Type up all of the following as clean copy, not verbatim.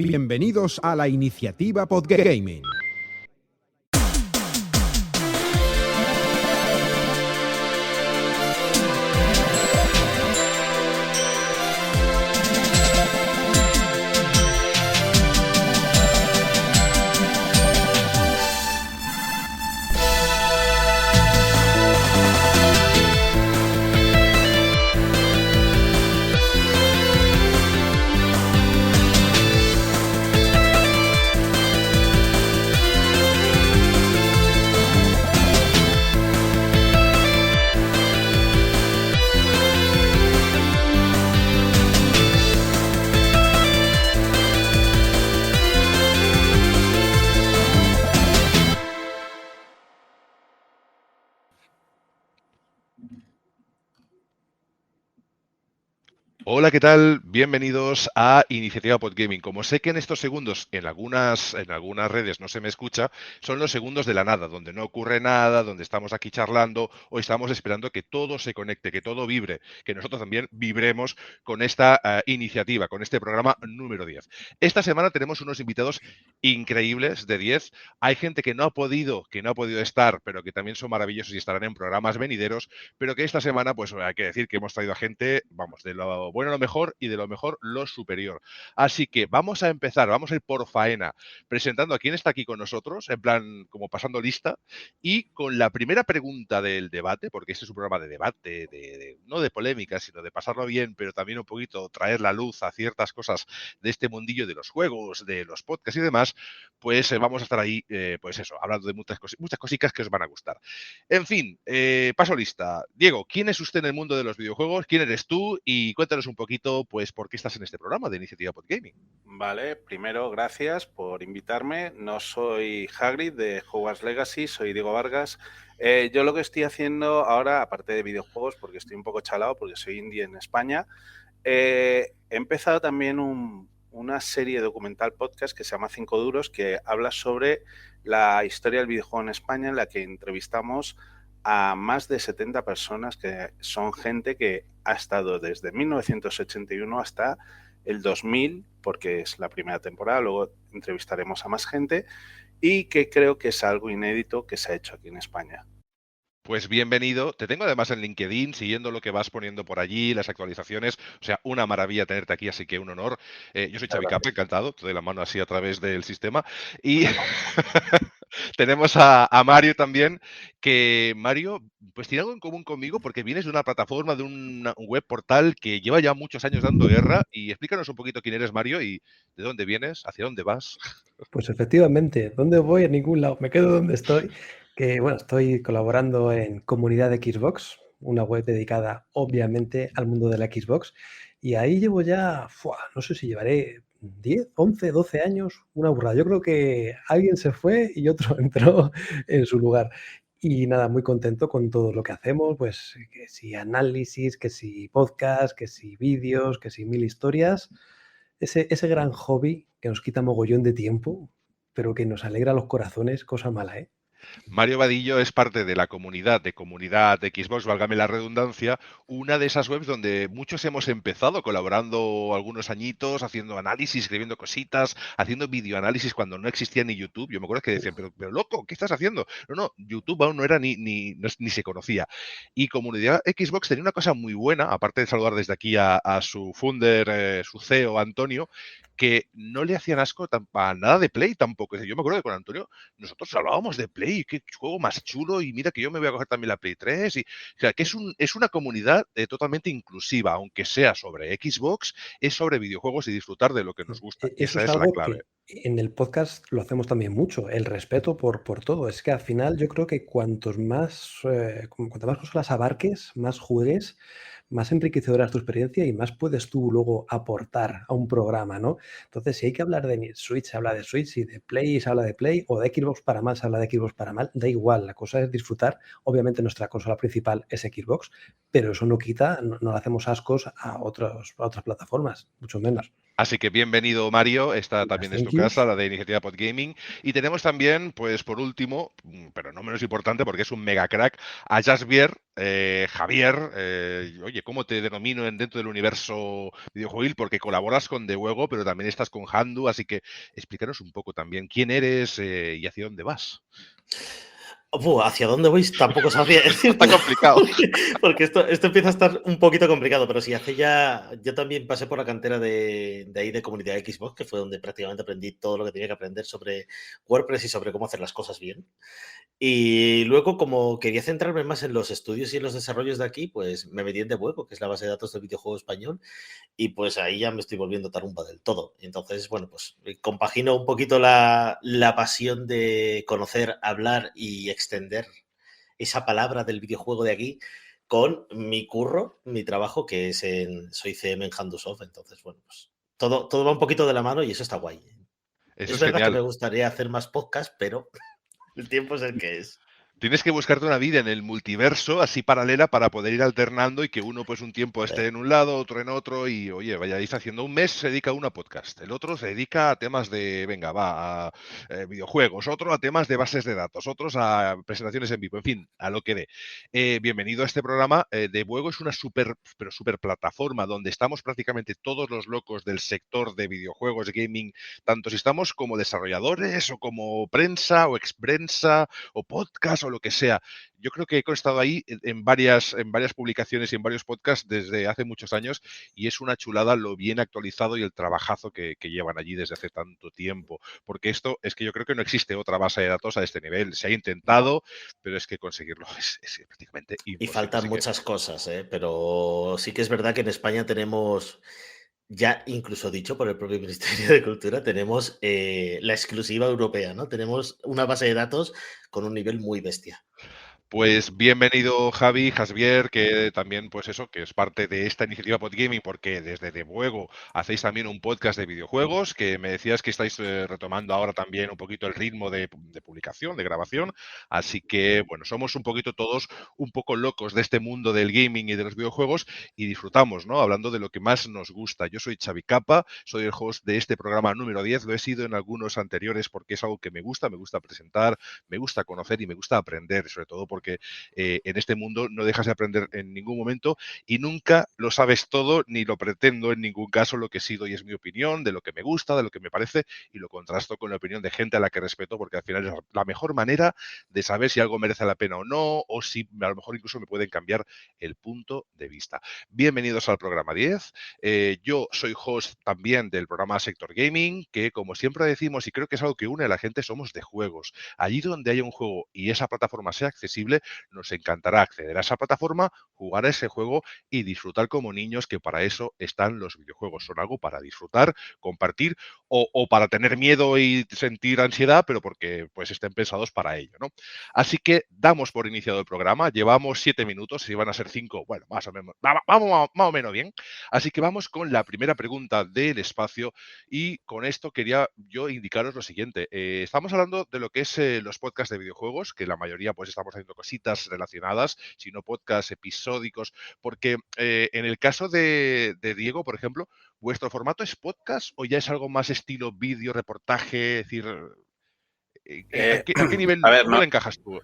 Bienvenidos a la iniciativa Podgaming. Hola, ¿qué tal? Bienvenidos a Iniciativa Podgaming. Como sé que en estos segundos en algunas redes no se me escucha, son los segundos de la nada, donde no ocurre nada, donde estamos aquí charlando o estamos esperando que todo se conecte, que todo vibre, que nosotros también vibremos con esta iniciativa, con este programa número 10. Esta semana tenemos unos invitados increíbles de 10. Hay gente que no ha podido estar, pero que también son maravillosos y estarán en programas venideros, pero que esta semana, pues hay que decir que hemos traído a gente, vamos, de lo bueno lo mejor y de lo mejor lo superior. Así que vamos a empezar, vamos a ir por faena, presentando a quién está aquí con nosotros, en plan como pasando lista, y con la primera pregunta del debate, porque este es un programa de debate, no de polémica, sino de pasarlo bien, pero también un poquito traer la luz a ciertas cosas de este mundillo de los juegos, de los podcasts y demás, pues vamos a estar ahí, pues eso, hablando de muchas cositas que os van a gustar. En fin, paso lista. Diego, ¿quién es usted en el mundo de los videojuegos? ¿Quién eres tú? Y cuéntanos un poquito, pues, por qué estás en este programa de Iniciativa Podgaming. Vale, primero, gracias por invitarme. No soy Hagrid de Hogwarts Legacy, soy Diego Vargas. Yo lo que estoy haciendo ahora, aparte de videojuegos, porque estoy un poco chalado, porque soy indie en España, he empezado también una serie documental podcast que se llama 5 Duros, que habla sobre la historia del videojuego en España, en la que entrevistamos a más de 70 personas, que son gente que ha estado desde 1981 hasta el 2000, porque es la primera temporada, luego entrevistaremos a más gente, y que creo que es algo inédito que se ha hecho aquí en España. Pues bienvenido. Te tengo además en LinkedIn, siguiendo lo que vas poniendo por allí, las actualizaciones. O sea, una maravilla tenerte aquí, así que un honor. Yo soy Xavi Capa, encantado. Te doy la mano así a través del sistema. Y tenemos a Mario también, que Mario, pues tiene algo en común conmigo porque vienes de una plataforma, de un web portal que lleva ya muchos años dando guerra. Y explícanos un poquito quién eres, Mario, y de dónde vienes, hacia dónde vas. Pues efectivamente, ¿dónde voy? A ningún lado. Me quedo donde estoy. Que bueno, estoy colaborando en Comunidad de Xbox, una web dedicada obviamente al mundo de la Xbox. Y ahí llevo ya, no sé si llevaré 10, 11, 12 años, una burrada. Yo creo que alguien se fue y otro entró en su lugar. Y nada, muy contento con todo lo que hacemos, pues que si análisis, que si podcast, que si vídeos, que si mil historias. Ese gran hobby que nos quita mogollón de tiempo, pero que nos alegra los corazones, cosa mala, ¿eh? Mario Vadillo es parte de la comunidad de Xbox, válgame la redundancia, una de esas webs donde muchos hemos empezado colaborando algunos añitos, haciendo análisis, escribiendo cositas, haciendo videoanálisis cuando no existía ni YouTube. Yo me acuerdo que decían, pero loco, ¿qué estás haciendo? No, YouTube aún no era ni se conocía. Y Comunidad Xbox tenía una cosa muy buena, aparte de saludar desde aquí a su founder, su CEO, Antonio, que no le hacían asco a nada de Play tampoco. Yo me acuerdo que con Antonio nosotros hablábamos de Play, qué juego más chulo, y mira que yo me voy a coger también la Play 3. O sea, que es una comunidad totalmente inclusiva, aunque sea sobre Xbox, es sobre videojuegos y disfrutar de lo que nos gusta. Y Eso esa es es la algo clave. que en el podcast lo hacemos también mucho, el respeto por todo. Es que al final yo creo que cuantas más cosas abarques, más juegues, más enriquecedora es tu experiencia y más puedes tú luego aportar a un programa, ¿no? Entonces, si hay que hablar de Switch, se habla de Switch, y de Play se habla de Play, o de Xbox para mal se habla de Xbox para mal, da igual, la cosa es disfrutar. Obviamente nuestra consola principal es Xbox, pero eso no quita, no le hacemos ascos a otras plataformas, mucho menos. Así que bienvenido, Mario. Esta también es Thank tu you. casa, la de Iniciativa Podgaming. Y tenemos también, pues por último, pero no menos importante porque es un mega crack, a Jasvier, Javier. Oye, ¿cómo te denomino dentro del universo videojuegil? Porque colaboras con The Juego, pero también estás con Handu. Así que explícanos un poco también quién eres y hacia dónde vas. ¿Hacia dónde voy? Tampoco sabría decirte. Está complicado. Porque esto empieza a estar un poquito complicado, pero sí, yo también pasé por la cantera de ahí de comunidad de Xbox, que fue donde prácticamente aprendí todo lo que tenía que aprender sobre WordPress y sobre cómo hacer las cosas bien. Y luego, como quería centrarme más en los estudios y en los desarrollos de aquí, pues me metí en Devuelvo, que es la base de datos del videojuego español, y pues ahí ya me estoy volviendo tarumba del todo. Entonces, bueno, pues compagino un poquito la pasión de conocer, hablar y extender esa palabra del videojuego de aquí con mi curro, mi trabajo, que es soy CM en Handusoft. Entonces, bueno, pues todo va un poquito de la mano y eso está guay. Eso Es es verdad que genial. me gustaría hacer más podcasts, pero el tiempo es el que es. Tienes que buscarte una vida en el multiverso así paralela para poder ir alternando y que uno pues un tiempo esté Joder. en un lado, otro en otro y oye, vayáis haciendo. Un mes se dedica uno a podcast, el otro se dedica a temas de, venga, va, a videojuegos, otro a temas de bases de datos, otros a presentaciones en vivo, en fin, a lo que dé. Bienvenido a este programa. De Buego es una pero súper plataforma donde estamos prácticamente todos los locos del sector de videojuegos, gaming, tanto si estamos como desarrolladores o como prensa o exprensa o podcast o lo que sea. Yo creo que he estado ahí en varias publicaciones y en varios podcasts desde hace muchos años y es una chulada lo bien actualizado y el trabajazo que llevan allí desde hace tanto tiempo. Porque esto es que yo creo que no existe otra base de datos a este nivel. Se ha intentado, pero es que conseguirlo es prácticamente Y imposible. faltan Así que muchas cosas, pero sí que es verdad que en España tenemos, ya incluso dicho por el propio Ministerio de Cultura, tenemos la exclusiva europea, ¿no? Tenemos una base de datos con un nivel muy bestia. pues bienvenido Javi, Jasvier, que también pues eso, que es parte de esta iniciativa Podgaming, porque desde Debuego hacéis también un podcast de videojuegos, que me decías que estáis retomando ahora también un poquito el ritmo de publicación, de grabación, así que bueno, somos un poquito todos un poco locos de este mundo del gaming y de los videojuegos y disfrutamos, ¿no? Hablando de lo que más nos gusta. Yo soy Xavi Capa, soy el host de este programa número 10, lo he sido en algunos anteriores porque es algo que me gusta presentar, me gusta conocer y me gusta aprender, sobre todo porque en este mundo no dejas de aprender en ningún momento y nunca lo sabes todo ni lo pretendo en ningún caso. Lo que sí doy es mi opinión de lo que me gusta, de lo que me parece y lo contrasto con la opinión de gente a la que respeto porque al final es la mejor manera de saber si algo merece la pena o no o si a lo mejor incluso me pueden cambiar el punto de vista. Bienvenidos al programa 10. Yo soy host también del programa Sector Gaming, que como siempre decimos y creo que es algo que une a la gente, somos de juegos. Allí donde haya un juego y esa plataforma sea accesible, nos encantará acceder a esa plataforma, jugar a ese juego y disfrutar como niños, que para eso están los videojuegos. Son algo para disfrutar, compartir o para tener miedo y sentir ansiedad, pero porque pues estén pensados para ello, ¿no? Así que damos por iniciado el programa. Llevamos 7 minutos, si van a ser 5, bueno, más o menos, vamos más o menos bien. Así que vamos con la primera pregunta del espacio y con esto quería yo indicaros lo siguiente. Estamos hablando de lo que es los podcasts de videojuegos, que la mayoría pues estamos haciendo cositas relacionadas, sino podcasts episódicos, porque en el caso de Diego, por ejemplo, ¿vuestro formato es podcast o ya es algo más estilo vídeo, reportaje? Es decir, ¿a qué nivel, A ver, cómo no, le encajas tú?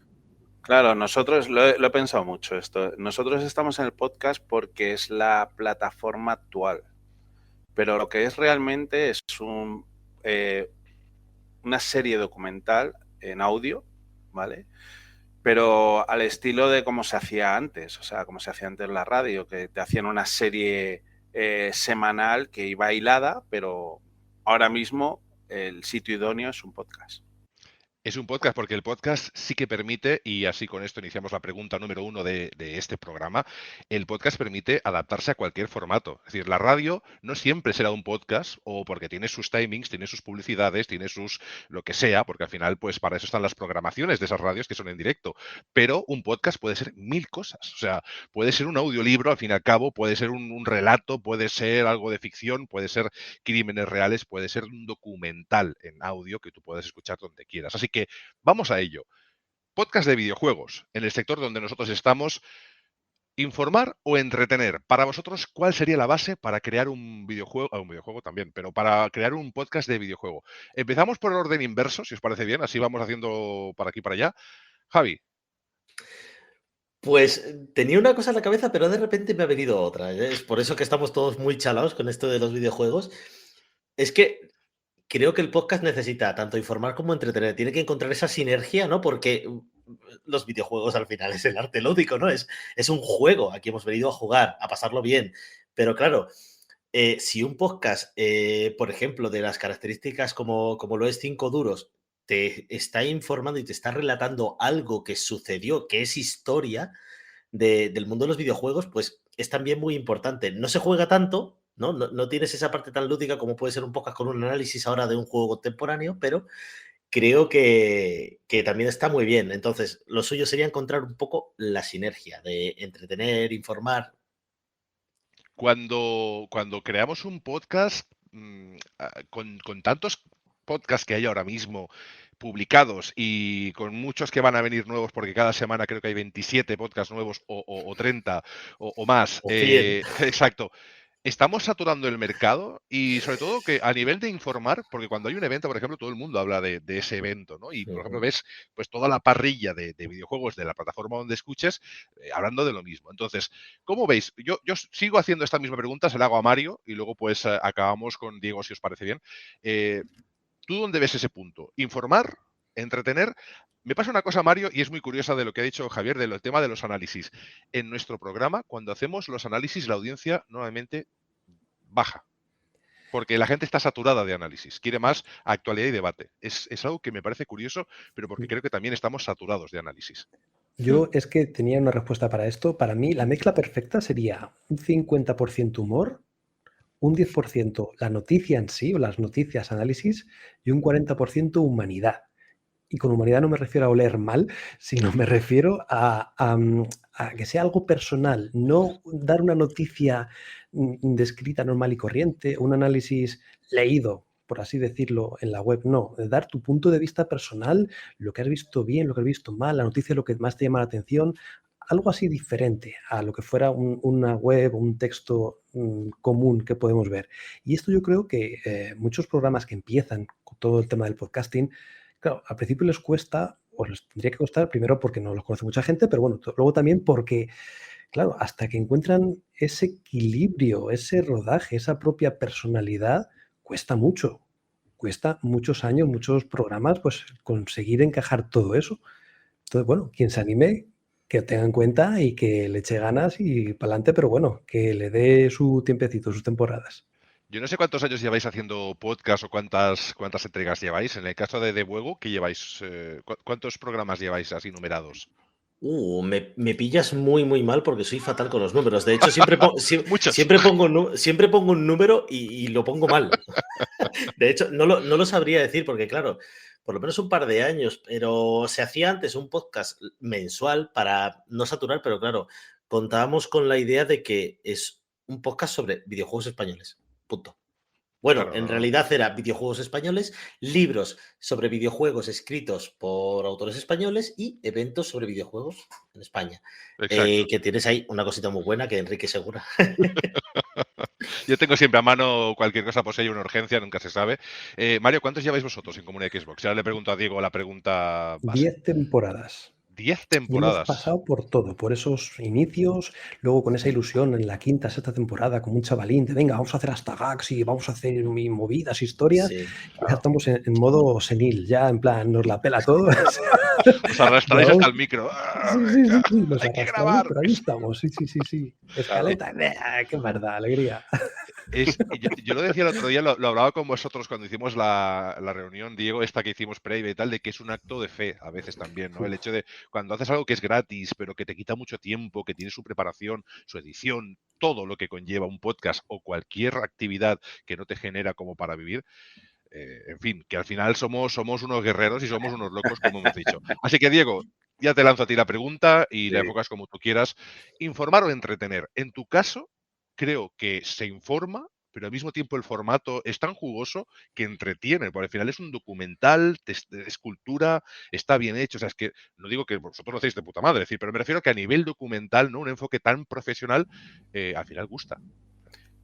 claro, nosotros lo he pensado mucho esto. Nosotros estamos en el podcast porque es la plataforma actual, pero lo que es realmente es una serie documental en audio, ¿vale? Pero al estilo de cómo se hacía antes, o sea, como se hacía antes en la radio, que te hacían una serie semanal que iba hilada, pero ahora mismo el sitio idóneo es un podcast. Es un podcast porque el podcast sí que permite, y así con esto iniciamos la pregunta número 1 de este programa, el podcast permite adaptarse a cualquier formato. Es decir, la radio no siempre será un podcast o porque tiene sus timings, tiene sus publicidades, tiene sus lo que sea, porque al final pues para eso están las programaciones de esas radios que son en directo. Pero un podcast puede ser mil cosas. O sea, puede ser un audiolibro, al fin y al cabo, puede ser un relato, puede ser algo de ficción, puede ser crímenes reales, puede ser un documental en audio que tú puedes escuchar donde quieras. Así que vamos a ello. Podcast de videojuegos, en el sector donde nosotros estamos, ¿Informar o entretener? Para vosotros, ¿cuál sería la base para crear un videojuego también, pero para crear un podcast de videojuego? Empezamos por el orden inverso, si os parece bien, así vamos haciendo para aquí y para allá. Javi. Pues tenía una cosa en la cabeza, pero de repente me ha venido otra. Es por eso que estamos todos muy chalados con esto de los videojuegos. Es que creo que el podcast necesita tanto informar como entretener. Tiene que encontrar esa sinergia, ¿no? Porque los videojuegos al final es el arte lúdico, ¿no? Es un juego. Aquí hemos venido a jugar, a pasarlo bien. Pero claro, si un podcast, por ejemplo, de las características como lo es 5 duros, te está informando y te está relatando algo que sucedió, que es historia del mundo de los videojuegos, pues es también muy importante. No se juega tanto, ¿no? No tienes esa parte tan lúdica como puede ser un podcast con un análisis ahora de un juego contemporáneo, pero creo que también está muy bien. Entonces, lo suyo sería encontrar un poco la sinergia de entretener, informar. Cuando creamos un podcast, con tantos podcasts que hay ahora mismo publicados y con muchos que van a venir nuevos, porque cada semana creo que hay 27 podcasts nuevos o 30 o más. O 100. Exacto. Estamos saturando el mercado y sobre todo que a nivel de informar, porque cuando hay un evento, por ejemplo, todo el mundo habla de ese evento, ¿no? Y, por ejemplo, ves pues toda la parrilla de videojuegos de la plataforma donde escuches hablando de lo mismo. Entonces, ¿cómo veis? Yo sigo haciendo esta misma pregunta, se la hago a Mario y luego pues acabamos con Diego, si os parece bien. ¿Tú dónde ves ese punto? ¿Informar? ¿Entretener? Me pasa una cosa, Mario, y es muy curiosa de lo que ha dicho Javier, del tema de los análisis. En nuestro programa, cuando hacemos los análisis, la audiencia normalmente baja, porque la gente está saturada de análisis, quiere más actualidad y debate. Es algo que me parece curioso, pero porque creo que también estamos saturados de análisis. Yo es que tenía una respuesta para esto. Para mí, la mezcla perfecta sería un 50% humor, un 10% la noticia en sí, o las noticias, análisis, y un 40% humanidad. Y con humanidad no me refiero a oler mal, sino me refiero a que sea algo personal, no dar una noticia descrita normal y corriente, un análisis leído, por así decirlo, en la web, no, dar tu punto de vista personal, lo que has visto bien, lo que has visto mal, la noticia, lo que más te llama la atención, algo así diferente a lo que fuera una web, un texto común que podemos ver. Y esto yo creo que muchos programas que empiezan con todo el tema del podcasting, claro, al principio les cuesta, o les tendría que costar, primero porque no los conoce mucha gente, pero bueno, luego también porque, claro, hasta que encuentran ese equilibrio, ese rodaje, esa propia personalidad, cuesta mucho. Cuesta muchos años, muchos programas, pues conseguir encajar todo eso. Entonces, bueno, quien se anime, que tenga en cuenta y que le eche ganas y para adelante, pero bueno, que le dé su tiempecito, sus temporadas. Yo no sé cuántos años lleváis haciendo podcast o cuántas entregas lleváis. En el caso de Buego, ¿qué lleváis? ¿Cuántos programas lleváis así numerados? Me pillas muy, muy mal porque soy fatal con los números. De hecho, siempre Muchos. siempre pongo un número y lo pongo mal. De hecho, no lo sabría decir porque, claro, por lo menos un par de años, pero se hacía antes un podcast mensual para no saturar, pero claro, contábamos con la idea de que es un podcast sobre videojuegos españoles. Punto. Bueno, en Claro, realidad era videojuegos españoles, libros sobre videojuegos escritos por autores españoles y eventos sobre videojuegos en España. exacto. Que tienes ahí una cosita muy buena que Enrique Segura. Yo tengo siempre a mano cualquier cosa, pues si hay una urgencia, nunca se sabe. Mario, ¿cuántos lleváis vosotros en Comunidad Xbox? Ahora le pregunto a Diego la pregunta base. 10 temporadas. 10 Y hemos temporadas. pasado por todo, por esos inicios, luego con esa ilusión en la quinta, sexta temporada, como un chavalín, de venga, vamos a hacer hasta gags y vamos a hacer movidas, historias. Sí, Y ya estamos en modo senil, ya en plan, nos la pela todo. Os arrastráis hasta el micro. Sí, nos Hay que arrastramos, grabar. pero ahí estamos, sí. Escaleta, qué verdad, alegría. Yo lo decía el otro día, lo hablaba con vosotros cuando hicimos la reunión, Diego, esta que hicimos previa y tal, de que es un acto de fe a veces también, ¿no? El hecho de cuando haces algo que es gratis, pero que te quita mucho tiempo, que tiene su preparación, su edición, todo lo que conlleva un podcast o cualquier actividad que no te genera como para vivir, en fin, que al final somos unos guerreros y somos unos locos, como hemos dicho. Así que, Diego, ya te lanzo a ti la pregunta y la enfocas como tú quieras. ¿Informar o entretener? En tu caso, creo que se informa, pero al mismo tiempo el formato es tan jugoso que entretiene, porque al final es un documental, es cultura, está bien hecho. O sea, es que no digo que vosotros lo hacéis de puta madre, decir, pero me refiero que a nivel documental, ¿no? Un enfoque tan profesional, al final gusta.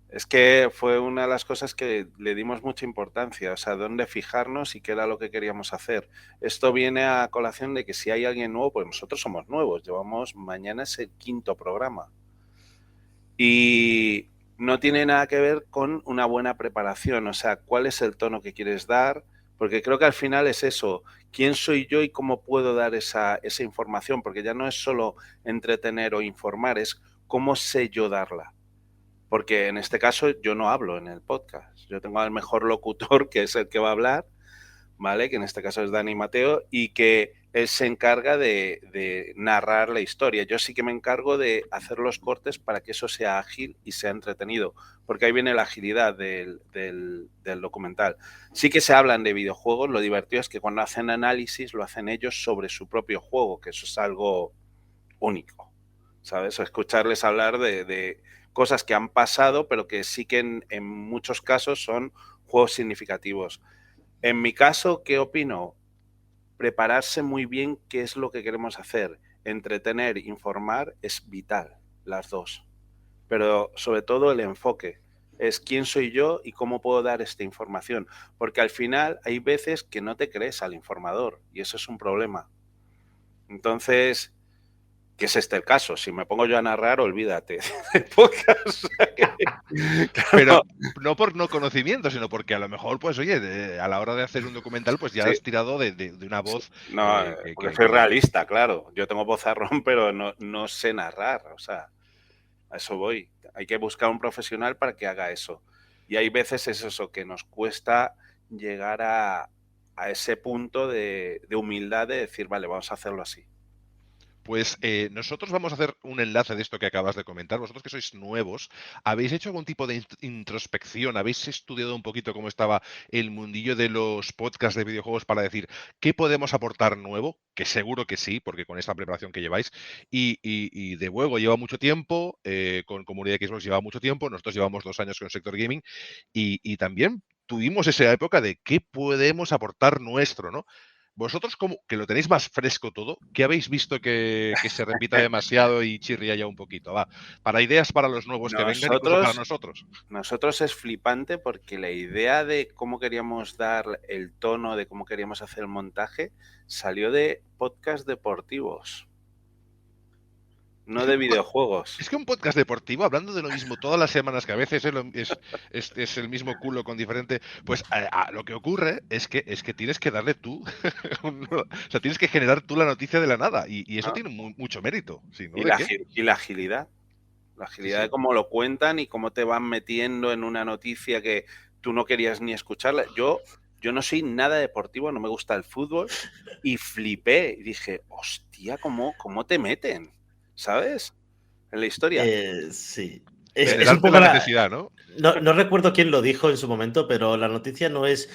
Es que fue una de las cosas que le dimos mucha importancia, o sea, dónde fijarnos y qué era lo que queríamos hacer. Esto viene a colación de que si hay alguien nuevo, pues nosotros somos nuevos, mañana es el 5º programa. Y no tiene nada que ver con una buena preparación, o sea, cuál es el tono que quieres dar, porque creo que al final es eso, quién soy yo y cómo puedo dar esa información, porque ya no es solo entretener o informar, es cómo sé yo darla. Porque en este caso yo no hablo en el podcast. Yo tengo al mejor locutor, que es el que va a hablar, ¿vale? Que en este caso es Dani Mateo, y que él se encarga de narrar la historia. Yo sí que me encargo de hacer los cortes para que eso sea ágil y sea entretenido, porque ahí viene la agilidad del documental. Sí que se hablan de videojuegos, lo divertido es que cuando hacen análisis lo hacen ellos sobre su propio juego, que eso es algo único, ¿sabes? Escucharles hablar de cosas que han pasado, pero que sí que en muchos casos son juegos significativos. En mi caso, ¿qué opino? Prepararse muy bien qué es lo que queremos hacer. Entretener, informar es vital, las dos. Pero sobre todo el enfoque es quién soy yo y cómo puedo dar esta información. Porque al final hay veces que no te crees al informador y eso es un problema. Entonces, que es este el caso. Si me pongo yo a narrar, olvídate de podcast. Pero no por no conocimiento, sino porque a lo mejor, pues oye, a la hora de hacer un documental, pues ya has tirado de una voz. No, porque soy realista, claro. Yo tengo vozarrón, pero no sé narrar. O sea, a eso voy. Hay que buscar un profesional para que haga eso. Y hay veces es eso, que nos cuesta llegar a ese punto de humildad de decir, vale, vamos a hacerlo así. Pues nosotros vamos a hacer un enlace de esto que acabas de comentar. Vosotros que sois nuevos, ¿habéis hecho algún tipo de introspección? ¿Habéis estudiado un poquito cómo estaba el mundillo de los podcasts de videojuegos para decir qué podemos aportar nuevo? Que seguro que sí, porque con esta preparación que lleváis. Y de luego lleva mucho tiempo, con Comunidad Xbox lleva mucho tiempo, nosotros llevamos 2 años con el sector gaming y también tuvimos esa época de qué podemos aportar nuestro, ¿no? Vosotros, como que lo tenéis más fresco todo, ¿qué habéis visto que se repita demasiado y chirría ya un poquito? Va, para ideas para los nuevos que vengan, incluso para nosotros. Nosotros es flipante porque la idea de cómo queríamos dar el tono, de cómo queríamos hacer el montaje, salió de podcast deportivos. No de videojuegos. Es que un podcast deportivo, hablando de lo mismo todas las semanas, que a veces es el mismo culo con diferente, pues lo que ocurre es que tienes que darle tú, o sea, tienes que generar tú la noticia de la nada, y eso tiene mucho mérito. ¿Sí, no? Y la agilidad. La agilidad de cómo lo cuentan y cómo te van metiendo en una noticia que tú no querías ni escucharla. Yo no soy nada deportivo, no me gusta el fútbol, y flipé y dije, hostia, ¿cómo te meten? ¿Sabes? En la historia. Sí. Es un poco la necesidad, ¿no? No recuerdo quién lo dijo en su momento, pero la noticia no es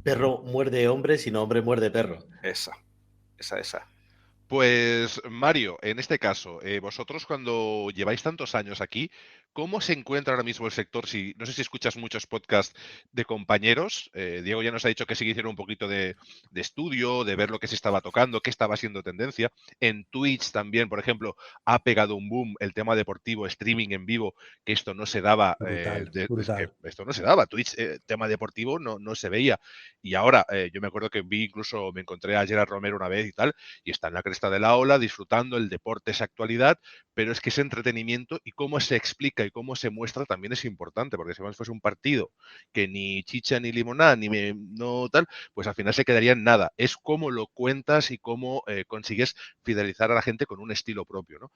perro muerde hombre, sino hombre muerde perro. Esa. Pues Mario, en este caso, vosotros cuando lleváis tantos años aquí, ¿cómo se encuentra ahora mismo el sector? No sé si escuchas muchos podcasts de compañeros. Diego ya nos ha dicho que sí que hicieron un poquito de estudio, de ver lo que se estaba tocando, qué estaba siendo tendencia. En Twitch también, por ejemplo, ha pegado un boom el tema deportivo, streaming en vivo, que esto no se daba. Brutal. Esto no se daba. Twitch, tema deportivo, no se veía. Y ahora, yo me acuerdo que me encontré a Gerard Romero una vez y tal, y está en la cresta de la ola, disfrutando, el deporte es actualidad, pero es que ese entretenimiento y cómo se explica y cómo se muestra también es importante, porque si fuese un partido que ni chicha ni limonada, no tal, pues al final se quedaría en nada. Es cómo lo cuentas y cómo consigues fidelizar a la gente con un estilo propio, ¿no?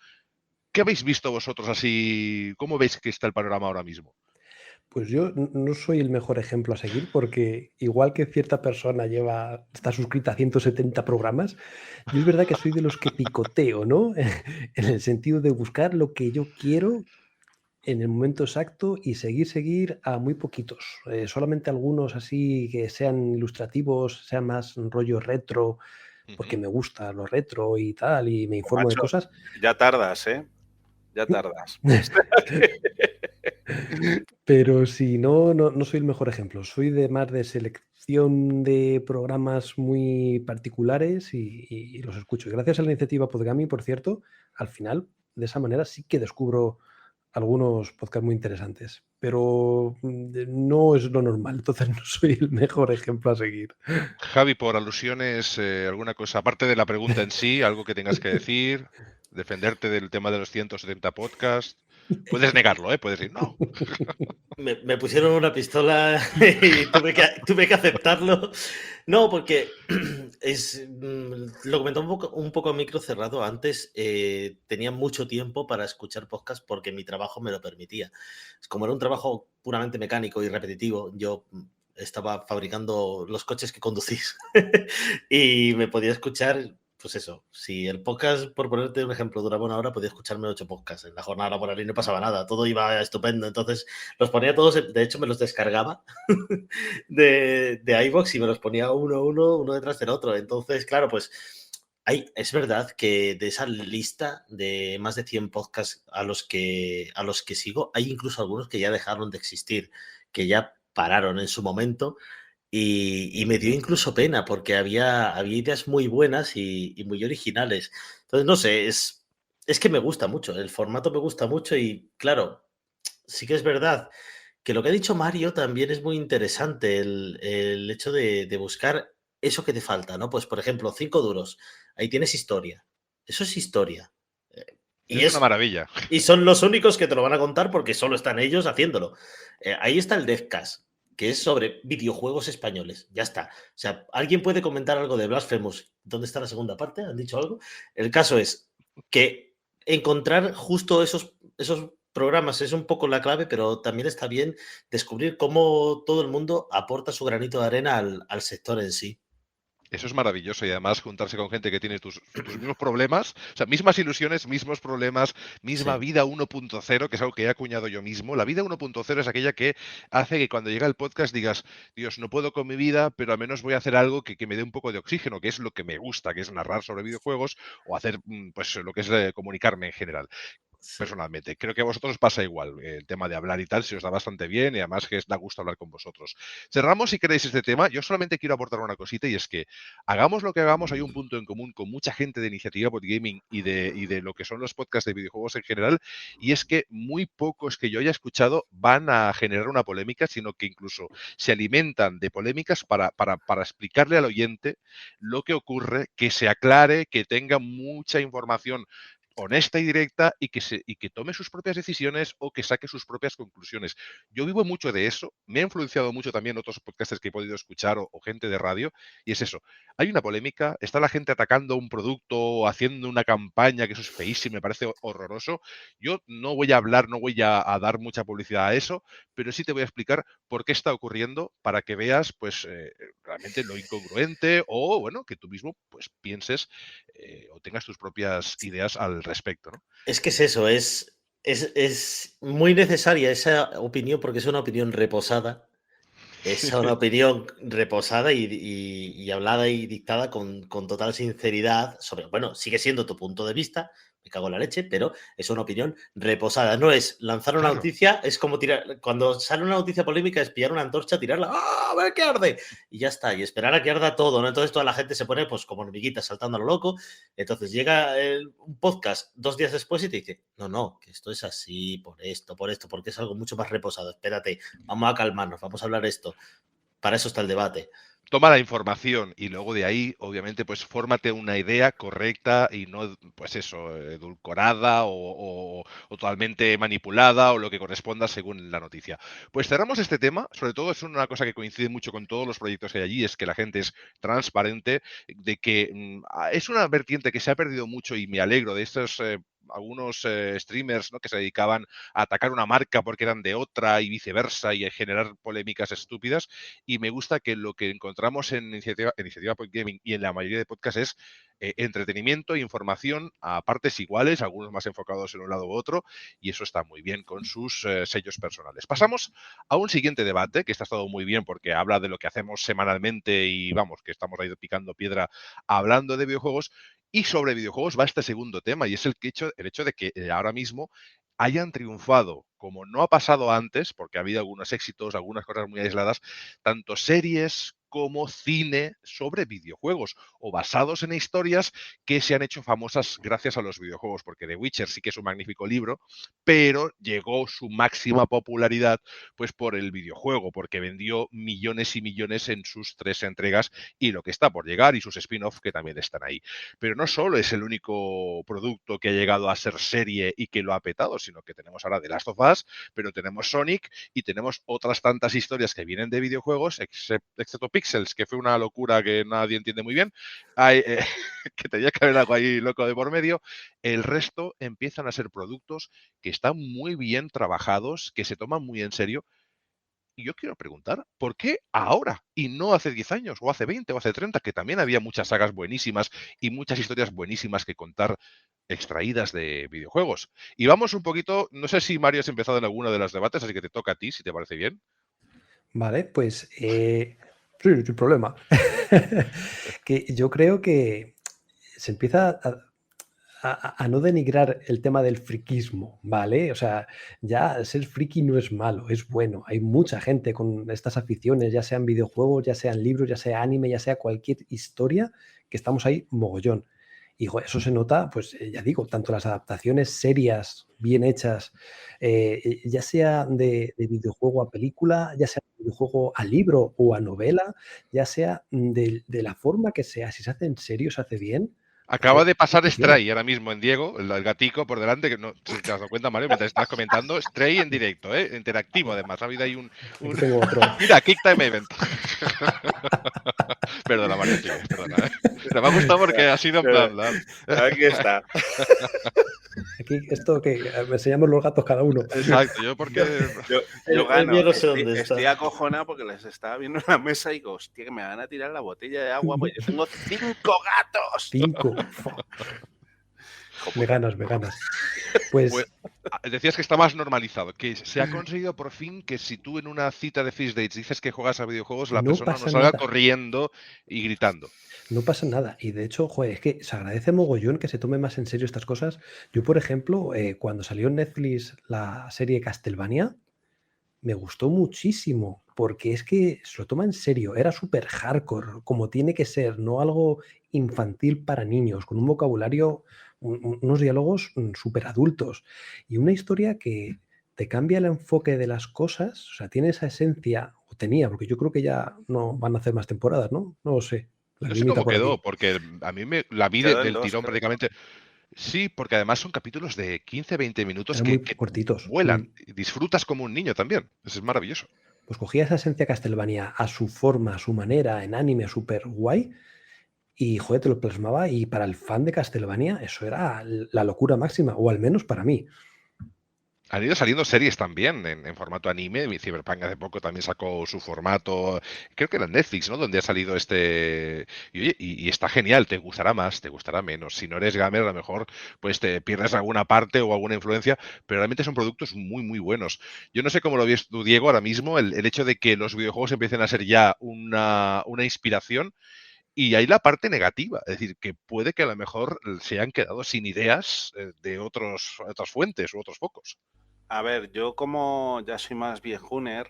¿Qué habéis visto vosotros así? ¿Cómo veis que está el panorama ahora mismo? Pues yo no soy el mejor ejemplo a seguir porque igual que cierta persona está suscrita a 170 programas, yo es verdad que soy de los que picoteo, ¿no? En el sentido de buscar lo que yo quiero en el momento exacto y seguir a muy poquitos. Solamente algunos así que sean ilustrativos, sean más rollo retro, porque me gusta lo retro y tal, y me informo de cosas. Ya tardas, ¿eh? Ya tardas. Pero sí, no soy el mejor ejemplo. Soy más de selección de programas muy particulares y los escucho. Y gracias a la iniciativa Podgami, por cierto, al final, de esa manera sí que descubro algunos podcasts muy interesantes. Pero no es lo normal, entonces no soy el mejor ejemplo a seguir. Javi, por alusiones, alguna cosa, aparte de la pregunta en sí, algo que tengas que decir, defenderte del tema de los 170 podcasts. Puedes negarlo, ¿eh? Puedes decir, no. Me pusieron una pistola y tuve que aceptarlo. No, porque lo comentaba un poco a micro cerrado antes. Tenía mucho tiempo para escuchar podcast porque mi trabajo me lo permitía. Como era un trabajo puramente mecánico y repetitivo, yo estaba fabricando los coches que conducís y me podía escuchar. Pues eso, si el podcast, por ponerte un ejemplo, duraba una hora, podía escucharme 8 podcasts. En la jornada laboral y no pasaba nada, todo iba estupendo. Entonces, los ponía todos, de hecho, me los descargaba de iVoox y me los ponía uno detrás del otro. Entonces, claro, pues es verdad que de esa lista de más de 100 podcasts a los que sigo, hay incluso algunos que ya dejaron de existir, que ya pararon en su momento. Y me dio incluso pena porque había ideas muy buenas y muy originales. Entonces, no sé, es que me gusta mucho, el formato me gusta mucho y claro, sí que es verdad que lo que ha dicho Mario también es muy interesante, el hecho de buscar eso que te falta, ¿no? Pues, por ejemplo, 5 duros, ahí tienes historia, eso es historia. Y Es una es maravilla. y son los únicos que te lo van a contar porque solo están ellos haciéndolo. Ahí está el Devcast, que es sobre videojuegos españoles. Ya está. O sea, ¿alguien puede comentar algo de Blasphemous? ¿Dónde está la segunda parte? ¿Han dicho algo? El caso es que encontrar justo esos programas es un poco la clave, pero también está bien descubrir cómo todo el mundo aporta su granito de arena al sector en sí. Eso es maravilloso y además juntarse con gente que tiene tus mismos problemas, o sea, mismas ilusiones, mismos problemas, misma Sí. vida 1.0, que es algo que he acuñado yo mismo. La vida 1.0 es aquella que hace que cuando llega el podcast digas, Dios, no puedo con mi vida, pero al menos voy a hacer algo que me dé un poco de oxígeno, que es lo que me gusta, que es narrar sobre videojuegos o hacer pues lo que es comunicarme en general. Sí. Personalmente. Creo que a vosotros os pasa igual. El tema de hablar y tal se os da bastante bien y además que da gusto hablar con vosotros. Cerramos, si queréis, este tema. Yo solamente quiero aportar una cosita y es que hagamos lo que hagamos, hay un punto en común con mucha gente de Iniciativa Podgaming y de lo que son los podcasts de videojuegos en general, y es que muy pocos que yo haya escuchado van a generar una polémica, sino que incluso se alimentan de polémicas para explicarle al oyente lo que ocurre, que se aclare, que tenga mucha información honesta y directa y que tome sus propias decisiones o que saque sus propias conclusiones. Yo vivo mucho de eso, me ha influenciado mucho también otros podcasts que he podido escuchar o gente de radio, y es eso. Hay una polémica, está la gente atacando un producto o haciendo una campaña, que eso es feísimo, me parece horroroso. Yo no voy a hablar, no voy a dar mucha publicidad a eso, pero sí te voy a explicar por qué está ocurriendo para que veas pues realmente lo incongruente o bueno, que tú mismo pues pienses o tengas tus propias ideas al respecto, ¿no? Es que es eso, es muy necesaria esa opinión porque es una opinión reposada. Es una opinión reposada y hablada y dictada con total sinceridad sobre, bueno, sigue siendo tu punto de vista, me cago en la leche, pero es una opinión reposada. No es lanzar una Claro. noticia, es como tirar, cuando sale una noticia polémica es pillar una antorcha, tirarla, ¡ah, a ver qué arde! Y ya está, y esperar a que arda todo, ¿no? Entonces toda la gente se pone pues como hormiguitas saltando a lo loco. Entonces llega un podcast 2 días después y te dice, no, que esto es así, por esto, porque es algo mucho más reposado. Espérate, vamos a calmarnos, vamos a hablar esto. Para eso está el debate. Toma la información y luego de ahí, obviamente, pues fórmate una idea correcta y no, pues eso, edulcorada o totalmente manipulada o lo que corresponda según la noticia. Pues cerramos este tema, sobre todo es una cosa que coincide mucho con todos los proyectos que hay allí, es que la gente es transparente, de que es una vertiente que se ha perdido mucho y me alegro de estos algunos streamers, ¿no?, que se dedicaban a atacar una marca porque eran de otra y viceversa y a generar polémicas estúpidas, y me gusta que lo que encontramos en Iniciativa Podgaming y en la mayoría de podcasts es entretenimiento e información a partes iguales, algunos más enfocados en un lado u otro, y eso está muy bien con sus sellos personales. Pasamos a un siguiente debate que está estado muy bien porque habla de lo que hacemos semanalmente y vamos, que estamos ahí picando piedra hablando de videojuegos. Y sobre videojuegos va este segundo tema, y es el hecho de que ahora mismo hayan triunfado, como no ha pasado antes, porque ha habido algunos éxitos, algunas cosas muy aisladas, tanto series como cine sobre videojuegos o basados en historias que se han hecho famosas gracias a los videojuegos, porque The Witcher sí que es un magnífico libro, pero llegó su máxima popularidad pues por el videojuego, porque vendió millones y millones en sus 3 entregas y lo que está por llegar y sus spin-off que también están ahí. Pero no solo es el único producto que ha llegado a ser serie y que lo ha petado, sino que tenemos ahora The Last of Us, pero tenemos Sonic y tenemos otras tantas historias que vienen de videojuegos, excepto Pixels, que fue una locura que nadie entiende muy bien, que tenía que haber algo ahí loco de por medio. El resto empiezan a ser productos que están muy bien trabajados, que se toman muy en serio. Y yo quiero preguntar, ¿por qué ahora y no hace 10 años, o hace 20, o hace 30, que también había muchas sagas buenísimas y muchas historias buenísimas que contar extraídas de videojuegos? Y vamos un poquito, no sé si Mario has empezado en alguno de los debates, así que te toca a ti, si te parece bien. Vale, pues sí, sin problema. Que yo creo que se empieza a no denigrar el tema del friquismo, ¿vale? O sea, ya ser friki no es malo, es bueno. Hay mucha gente con estas aficiones, ya sean videojuegos, ya sean libros, ya sea anime, ya sea cualquier historia, que estamos ahí mogollón. Y joder, eso se nota, pues ya digo, tanto las adaptaciones serias, bien hechas, ya sea de videojuego a película, ya sea de videojuego a libro o a novela, ya sea de la forma que sea, si se hace en serio, se hace bien. Acaba de pasar Funciona. Stray ahora mismo en Diego, el gatico por delante, que no si te has dado cuenta, Mario, mientras estás comentando, Stray en directo, interactivo además. Ha habido ahí un... Aquí tengo otro. Mira, Kick Time Event. Perdona, Mario, sigue, perdona. Pero me ha gustado porque ha sido en plan... Aquí está. Aquí, esto que me enseñamos los gatos cada uno. Exacto, yo porque... Yo gano. no sé dónde está. Estoy acojonado porque les estaba viendo en la mesa y digo, hostia, que me van a tirar la botella de agua, pues yo tengo 5 gatos. 5. Me ganas. Pues decías que está más normalizado, que se ha conseguido por fin que si tú en una cita de First Dates dices que juegas a videojuegos, la No persona pasa no salga nada. corriendo y gritando. no pasa nada. Y de hecho, joder, es que se agradece mogollón que se tome más en serio estas cosas. Yo, por ejemplo, cuando salió en Netflix la serie Castlevania, me gustó muchísimo, porque es que se lo toma en serio. Era súper hardcore, como tiene que ser, no algo infantil para niños, con un vocabulario, unos diálogos súper adultos. Y una historia que te cambia el enfoque de las cosas, o sea, tiene esa esencia, o tenía, porque yo creo que ya no van a hacer más temporadas, ¿no? No lo sé. No sé Lagrimita cómo por quedó, aquí. porque a mí la vi Quedó en del 2, tirón creo. prácticamente. Sí, porque además son capítulos de 15-20 minutos Eran muy que cortitos. vuelan. Y disfrutas como un niño también. Eso es maravilloso. Pues cogía esa esencia Castlevania a su forma, a su manera, en anime, súper guay, y joder, te lo plasmaba. Y para el fan de Castlevania, eso era la locura máxima, o al menos para mí. Han ido saliendo series también en formato anime. Cyberpunk hace poco también sacó su formato, creo que era en Netflix, ¿no? Donde ha salido este... Y, oye, y está genial, te gustará más, te gustará menos. Si no eres gamer, a lo mejor pues te pierdes alguna parte o alguna influencia, pero realmente son productos muy, muy buenos. Yo no sé cómo lo ves tú, Diego, ahora mismo, el hecho de que los videojuegos empiecen a ser ya una inspiración. Y hay la parte negativa, es decir, que puede que a lo mejor se hayan quedado sin ideas de otras fuentes u otros focos. A ver, yo como ya soy más viejuner,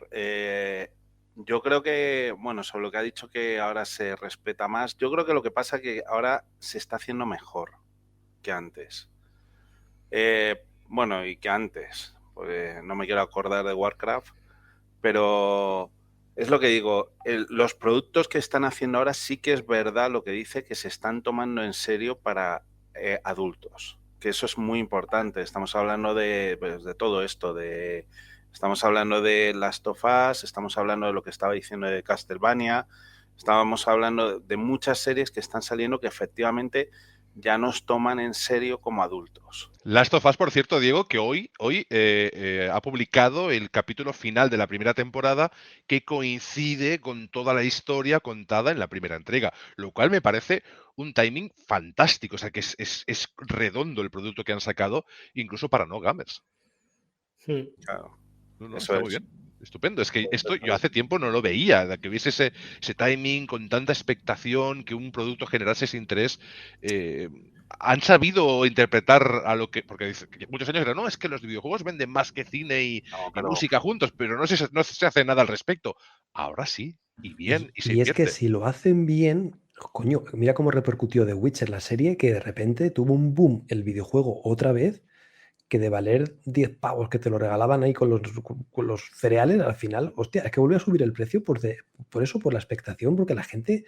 yo creo que, bueno, sobre lo que ha dicho que ahora se respeta más, yo creo que lo que pasa es que ahora se está haciendo mejor que antes. Bueno, y que antes, pues no me quiero acordar de Warcraft, pero es lo que digo, los productos que están haciendo ahora sí que es verdad lo que dice, que se están tomando en serio para adultos, que eso es muy importante. Estamos hablando pues, de todo esto, estamos hablando de Last of Us, estamos hablando de lo que estaba diciendo de Castlevania, estábamos hablando de muchas series que están saliendo que efectivamente ya nos toman en serio como adultos. Last of Us, por cierto, Diego, que hoy ha publicado el capítulo final de la primera temporada que coincide con toda la historia contada en la primera entrega, lo cual me parece un timing fantástico, o sea que es redondo el producto que han sacado, incluso para no gamers. Claro. No, Eso está es. muy bien. Estupendo. Es que esto yo hace tiempo no lo veía, de que hubiese ese timing con tanta expectación, que un producto generase ese interés. han sabido interpretar a lo que, porque muchos años eran, no, es que los videojuegos venden más que cine y música juntos, pero no se hace nada al respecto. Ahora sí, y bien, y se Y es que invierte. si lo hacen bien, coño, mira cómo repercutió The Witcher la serie, que de repente tuvo un boom el videojuego otra vez, que de valer 10 pavos que te lo regalaban ahí con los cereales, al final, hostia, es que volvió a subir el precio por eso, por la expectación, porque la gente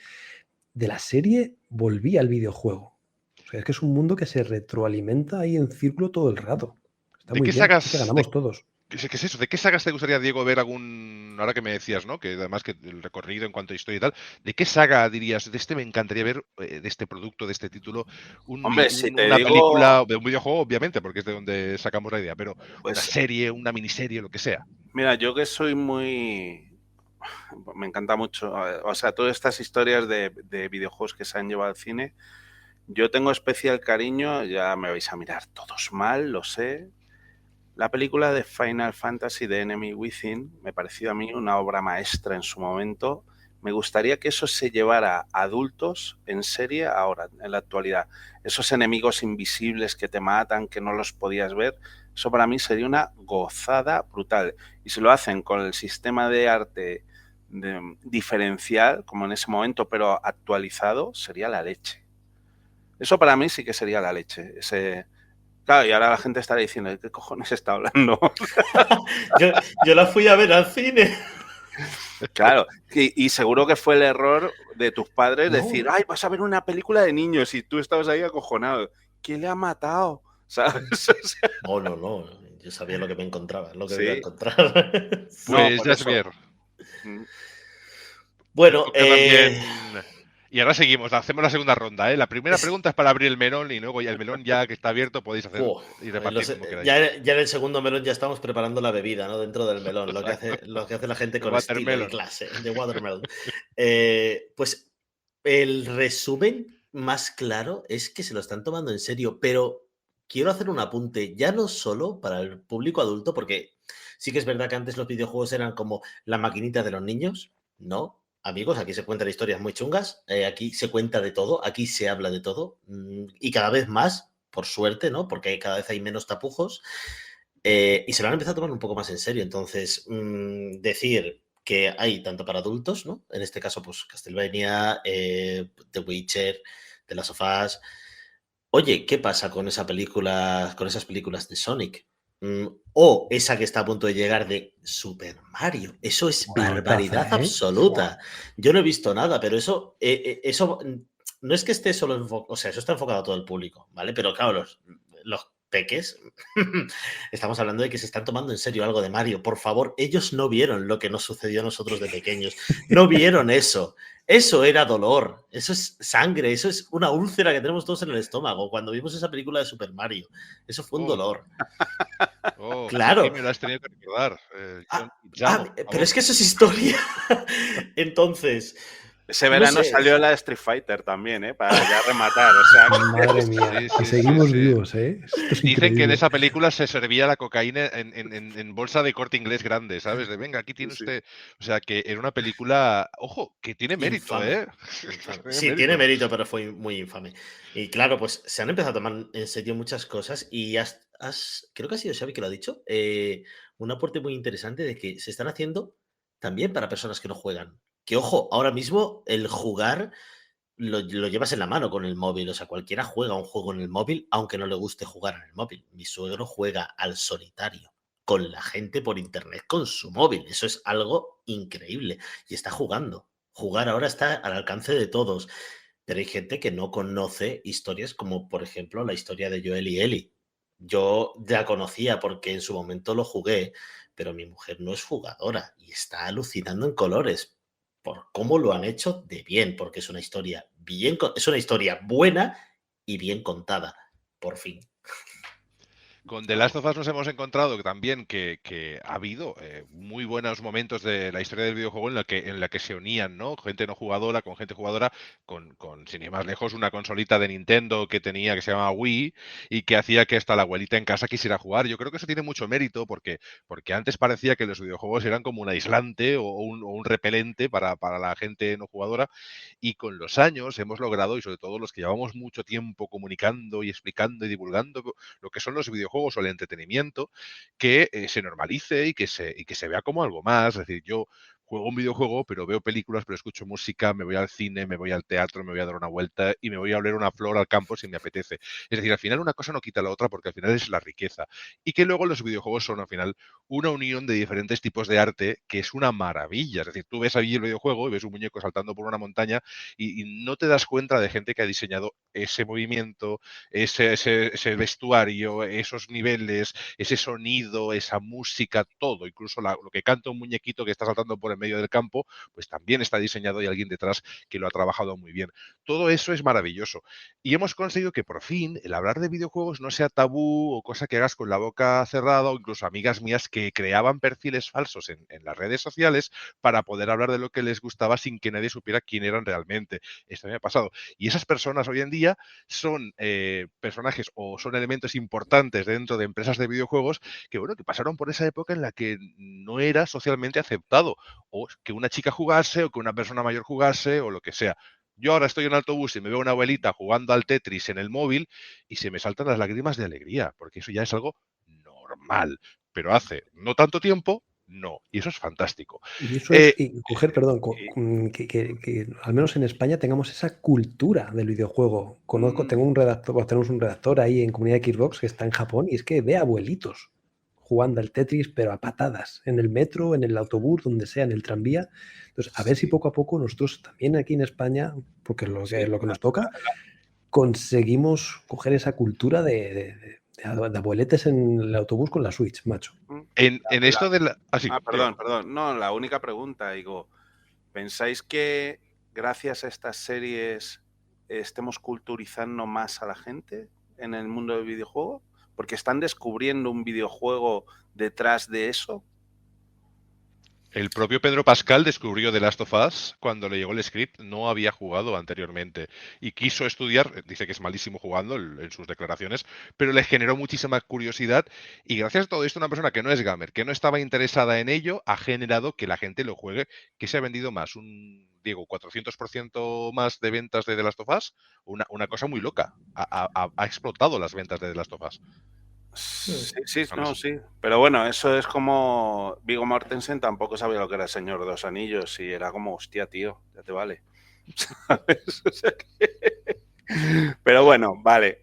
de la serie volvía al videojuego. O sea, es que es un mundo que se retroalimenta ahí en círculo todo el rato. Está ¿De muy qué bien, es que sagas, ganamos todos. qué es eso? ¿De qué sagas te gustaría, Diego, ver algún, ahora que me decías, ¿no? Que además que el recorrido en cuanto a historia y tal, ¿de qué saga dirías, de este me encantaría ver, de este producto, de este título, Hombre, si te una digo, película de un videojuego, obviamente, porque es de donde sacamos la idea, pero una pues serie, una miniserie, lo que sea? mira, yo que soy me encanta mucho, o sea, todas estas historias de videojuegos que se han llevado al cine, yo tengo especial cariño, ya me vais a mirar todos mal, lo sé. La película de Final Fantasy The Enemy Within me pareció a mí una obra maestra en su momento. Me gustaría que eso se llevara a adultos en serie ahora, en la actualidad. Esos enemigos invisibles que te matan, que no los podías ver, eso para mí sería una gozada brutal. Y si lo hacen con el sistema de arte diferencial, como en ese momento, pero actualizado, sería la leche. Eso para mí sí que sería la leche. Claro, y ahora la gente estará diciendo, ¿de qué cojones está hablando? Yo la fui a ver al cine. Claro, y seguro que fue el error de tus padres decir, No, ay, vas a ver una película de niños y tú estabas ahí acojonado. ¿Quién le ha matado? ¿Sabes? O sea, No. Yo sabía lo que me encontraba, lo que me iba a sí, encontrar. no, Pues por ya es eso. bien. Mm. Me Bueno, toca también. Y ahora seguimos, hacemos la segunda ronda, ¿eh? La primera pregunta es para abrir el melón y luego ya el melón ya que está abierto podéis hacer y repartir como queráis. ya en el segundo melón ya estamos preparando la bebida, ¿no? Dentro del melón, Exacto. lo que hace la gente El con estilo y watermelon. clase, de watermelon. Pues el resumen más claro es que se lo están tomando en serio, pero quiero hacer un apunte, ya no solo para el público adulto, porque sí que es verdad que antes los videojuegos eran como la maquinita de los niños, ¿no? Amigos, aquí se cuentan historias muy chungas, aquí se cuenta de todo, aquí se habla de todo, y cada vez más, por suerte, ¿no? Porque cada vez hay menos tapujos, y se lo han empezado a tomar un poco más en serio. Entonces, decir que hay tanto para adultos, ¿no? En este caso, pues Castlevania, The Witcher, The Last of Us. Oye, ¿qué pasa con esa película, con esas películas de Sonic? O esa que está a punto de llegar de Super Mario. Eso es bonitaza, barbaridad ¿eh? Fua. absoluta. Yo no he visto nada, pero eso no es que esté solo enfocado, o sea, eso está enfocado a todo el público, ¿vale? Pero claro, los peques, estamos hablando de que se están tomando en serio algo de Mario. Por favor, ellos no vieron lo que nos sucedió a nosotros de pequeños. No vieron eso. Eso era dolor, eso es sangre, eso es una úlcera que tenemos todos en el estómago cuando vimos esa película de Super Mario. Eso fue un Oh, dolor. pues aquí Claro. me lo has tenido que recordar. Llamo, por Pero favor. es que eso es historia. Entonces, Ese no verano sé. salió la de Street Fighter también, ¿eh? Para ya rematar, o sea, Madre mía. Sí, Y sí, sí, seguimos sí. vivos, ¿eh? Esto es Dicen que en increíble. esa película se servía la cocaína en bolsa de Corte Inglés grande, ¿sabes? De venga, aquí tiene sí. usted. O sea, que era una película, ojo, que tiene mérito, Infame. ¿eh? Infame. Tiene Sí, tiene mérito. mérito, pero fue muy infame. Y claro, pues se han empezado a tomar en serio muchas cosas y creo que ha sido Xavi que lo ha dicho, un aporte muy interesante de que se están haciendo también para personas que no juegan. Que ojo, ahora mismo el jugar lo llevas en la mano con el móvil, o sea, cualquiera juega un juego en el móvil, aunque no le guste jugar en el móvil. Mi suegro juega al solitario con la gente por internet con su móvil. Eso es algo increíble. Y está jugando. Jugar ahora está al alcance de todos. Pero hay gente que no conoce historias como, por ejemplo, la historia de Joel y Ellie. Yo ya conocía porque en su momento lo jugué, pero mi mujer no es jugadora y está alucinando en colores por cómo lo han hecho de bien, porque es una historia es una historia buena y bien contada, por fin. Con The Last of Us nos hemos encontrado también que ha habido muy buenos momentos de la historia del videojuego en la que se unían, ¿no? Gente no jugadora con gente jugadora, con sin ir más lejos, una consolita de Nintendo que tenía que se llamaba Wii y que hacía que hasta la abuelita en casa quisiera jugar. Yo creo que eso tiene mucho mérito porque antes parecía que los videojuegos eran como un aislante o un repelente para la gente no jugadora, y con los años hemos logrado, y sobre todo los que llevamos mucho tiempo comunicando y explicando y divulgando lo que son los videojuegos o el entretenimiento, que se normalice y que se vea como algo más. Es decir, yo juego un videojuego, pero veo películas, pero escucho música, me voy al cine, me voy al teatro, me voy a dar una vuelta y me voy a oler una flor al campo si me apetece. Es decir, al final una cosa no quita la otra porque al final es la riqueza. Y que luego los videojuegos son al final una unión de diferentes tipos de arte que es una maravilla. Es decir, tú ves ahí el videojuego y ves un muñeco saltando por una montaña y no te das cuenta de gente que ha diseñado ese movimiento, ese vestuario, esos niveles, ese sonido, esa música, todo, incluso lo que canta un muñequito que está saltando por el medio del campo, pues también está diseñado y alguien detrás que lo ha trabajado muy bien. Todo eso es maravilloso. Y hemos conseguido que por fin el hablar de videojuegos no sea tabú o cosa que hagas con la boca cerrada, o incluso amigas mías que creaban perfiles falsos en las redes sociales para poder hablar de lo que les gustaba sin que nadie supiera quién eran realmente. Esto me ha pasado. Y esas personas hoy en día son personajes o son elementos importantes dentro de empresas de videojuegos que, bueno, que pasaron por esa época en la que no era socialmente aceptado o que una chica jugase o que una persona mayor jugase o lo que sea. Yo ahora estoy en autobús y me veo una abuelita jugando al Tetris en el móvil y se me saltan las lágrimas de alegría, porque eso ya es algo normal. Pero hace no tanto tiempo, no. Y eso es fantástico. Y eso es coger, perdón, y- que al menos en España tengamos esa cultura del videojuego. Tengo un redactor, bueno, tenemos un redactor ahí en Comunidad Xbox que está en Japón y es que ve abuelitos jugando al Tetris, pero a patadas, en el metro, en el autobús, donde sea, en el tranvía. Entonces, a ver si poco a poco nosotros también aquí en España, porque es lo que nos toca, conseguimos coger esa cultura de abueletes en el autobús con la Switch, macho. En esto de la... perdón. No, la única pregunta, digo, ¿pensáis que gracias a estas series estemos culturizando más a la gente en el mundo del videojuego? Porque están descubriendo un videojuego detrás de eso. El propio Pedro Pascal descubrió The Last of Us cuando le llegó el script, no había jugado anteriormente y quiso estudiar, dice que es malísimo jugando en sus declaraciones, pero le generó muchísima curiosidad y gracias a todo esto una persona que no es gamer, que no estaba interesada en ello, ha generado que la gente lo juegue, que se ha vendido más, Diego, 400% más de ventas de The Last of Us, una cosa muy loca, ha explotado las ventas de The Last of Us. Sí, no, sí. Pero bueno, eso es como Viggo Mortensen tampoco sabía lo que era el Señor de los Anillos y era como, hostia, tío, ya te vale. ¿Sabes? O sea que... Pero bueno, vale.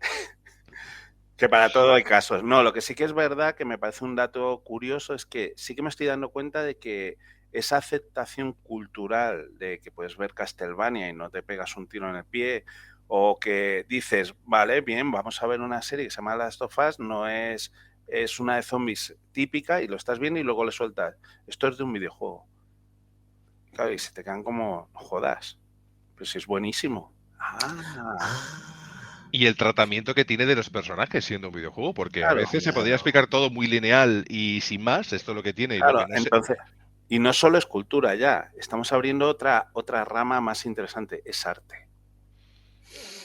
Que para todo hay casos. No, lo que sí que es verdad, que me parece un dato curioso, es que sí que me estoy dando cuenta de que esa aceptación cultural de que puedes ver Castlevania y no te pegas un tiro en el pie, o que dices, vale, bien, vamos a ver una serie que se llama Last of Us, no es una de zombies típica y lo estás viendo y luego le sueltas. Esto es de un videojuego. Claro, y se te quedan como, no jodas, pero si es buenísimo. Y el tratamiento que tiene de los personajes siendo un videojuego, porque claro, a veces se podría explicar todo muy lineal y sin más, esto es lo que tiene. Claro, y lo que no entonces, y no solo es cultura ya, estamos abriendo otra rama más interesante, es arte.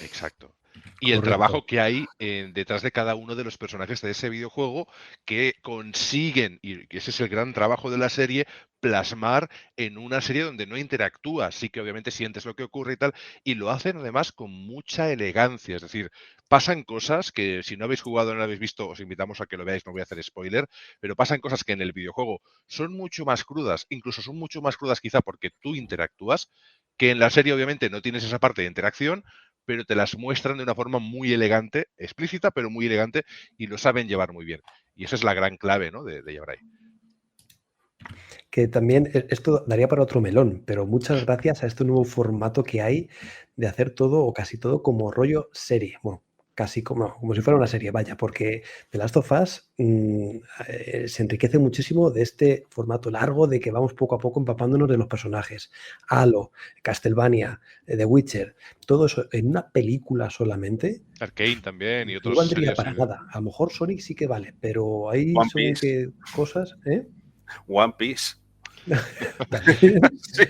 Exacto. Y el trabajo que hay detrás de cada uno de los personajes de ese videojuego que consiguen, y ese es el gran trabajo de la serie, plasmar en una serie donde no interactúas, sí que obviamente sientes lo que ocurre y tal, y lo hacen además con mucha elegancia, es decir, pasan cosas que si no habéis jugado o no lo habéis visto, os invitamos a que lo veáis, no voy a hacer spoiler, pero pasan cosas que en el videojuego son mucho más crudas, incluso son mucho más crudas quizá porque tú interactúas, que en la serie obviamente no tienes esa parte de interacción, pero te las muestran de una forma muy elegante, explícita, pero muy elegante, y lo saben llevar muy bien. Y esa es la gran clave, ¿no?, de llevar ahí. Que también esto daría para otro melón, pero muchas gracias a este nuevo formato que hay de hacer todo o casi todo como rollo serie. Bueno, casi como si fuera una serie, vaya, porque The Last of Us se enriquece muchísimo de este formato largo de que vamos poco a poco empapándonos de los personajes. Halo, Castlevania, The Witcher, todo eso en una película solamente. Arcane también y No otros valdría series. para nada. A lo mejor Sonic sí que vale, pero hay One según Piece. qué cosas, ¿eh? One Piece. Sí.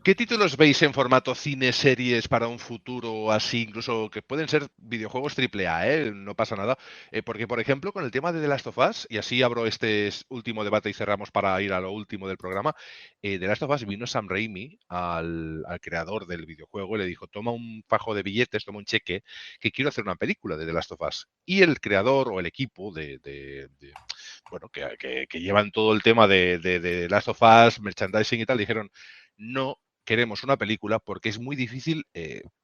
¿Qué títulos veis en formato cine, series para un futuro así, incluso que pueden ser videojuegos AAA, no pasa nada? Porque, por ejemplo, con el tema de The Last of Us, y así abro este último debate y cerramos para ir a lo último del programa, The Last of Us vino Sam Raimi al creador del videojuego y le dijo, toma un fajo de billetes, toma un cheque, que quiero hacer una película de The Last of Us. Y el creador o el equipo bueno, que llevan todo el tema de Last of Us, merchandising y tal, dijeron, no queremos una película porque es muy difícil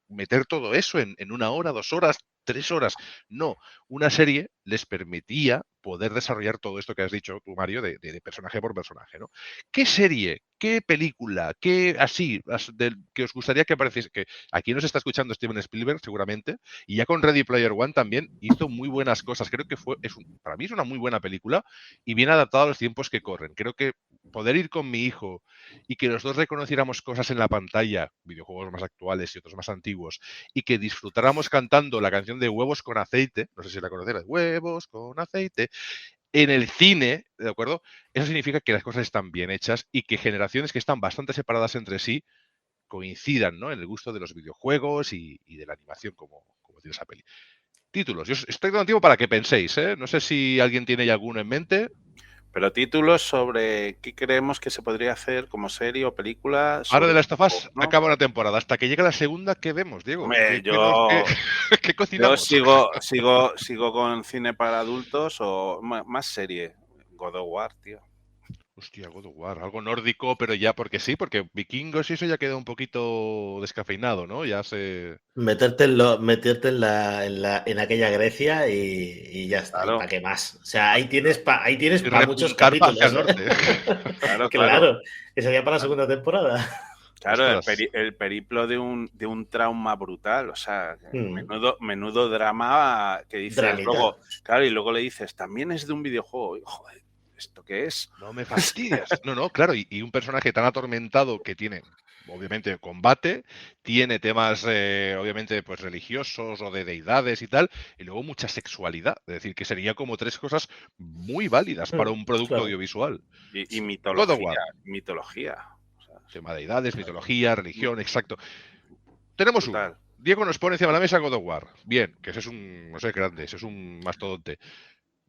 meter todo eso en 1 hora, 2 horas, 3 horas. No, una serie les permitía poder desarrollar todo esto que has dicho tú, Mario, de personaje por personaje, ¿no? ¿Qué serie, qué película, qué así, que os gustaría que apareciese? Que aquí nos está escuchando Steven Spielberg seguramente, y ya con Ready Player One también hizo muy buenas cosas. Creo que para mí es una muy buena película y bien adaptada a los tiempos que corren. Creo que poder ir con mi hijo y que los dos reconociéramos cosas en la pantalla, videojuegos más actuales y otros más antiguos, y que disfrutáramos cantando la canción de Huevos con aceite, no sé si la conocerás, Huevos con aceite, en el cine, ¿de acuerdo? Eso significa que las cosas están bien hechas y que generaciones que están bastante separadas entre sí coincidan, ¿no? En el gusto de los videojuegos y de la animación como tiene esa peli. Títulos. Yo estoy dando tiempo para que penséis, ¿eh? No sé si alguien tiene ya alguno en mente. Pero títulos sobre qué creemos que se podría hacer como serie o película Ahora de sobre Last of Us videojuegos, ¿no? acaba una temporada. Hasta que llegue la segunda, ¿qué vemos, Diego? Hombre, ¿Qué yo cocinamos? sigo con cine para adultos o más serie. God of War, tío. Hostia, God of War, algo nórdico, pero ya porque sí, porque vikingos y eso ya queda un poquito descafeinado, ¿no? Ya se... Meterte en aquella Grecia y ya está. ¿Y Claro. para qué más? O sea, ahí tienes para Y muchos repuntar capítulos. hacia el norte. Claro, claro. Claro, que sería para la segunda temporada. Claro, Ostras. el periplo de un trauma brutal, o sea, Mm. menudo drama que dices Dramita. luego, claro, y luego le dices, también es de un videojuego, y, joder, ¿esto qué es? No me fastidias. No, claro, y un personaje tan atormentado que tiene, obviamente, combate, tiene temas, obviamente, pues religiosos o de deidades y tal, y luego mucha sexualidad. Es decir, que sería como 3 cosas muy válidas para un producto Claro. audiovisual. Y God of War. mitología. O sea, Tema de deidades, mitología, religión, exacto. Tenemos brutal. uno. Diego nos pone encima de la mesa God of War. Bien, que ese es un, no sé, grande, ese es un mastodonte.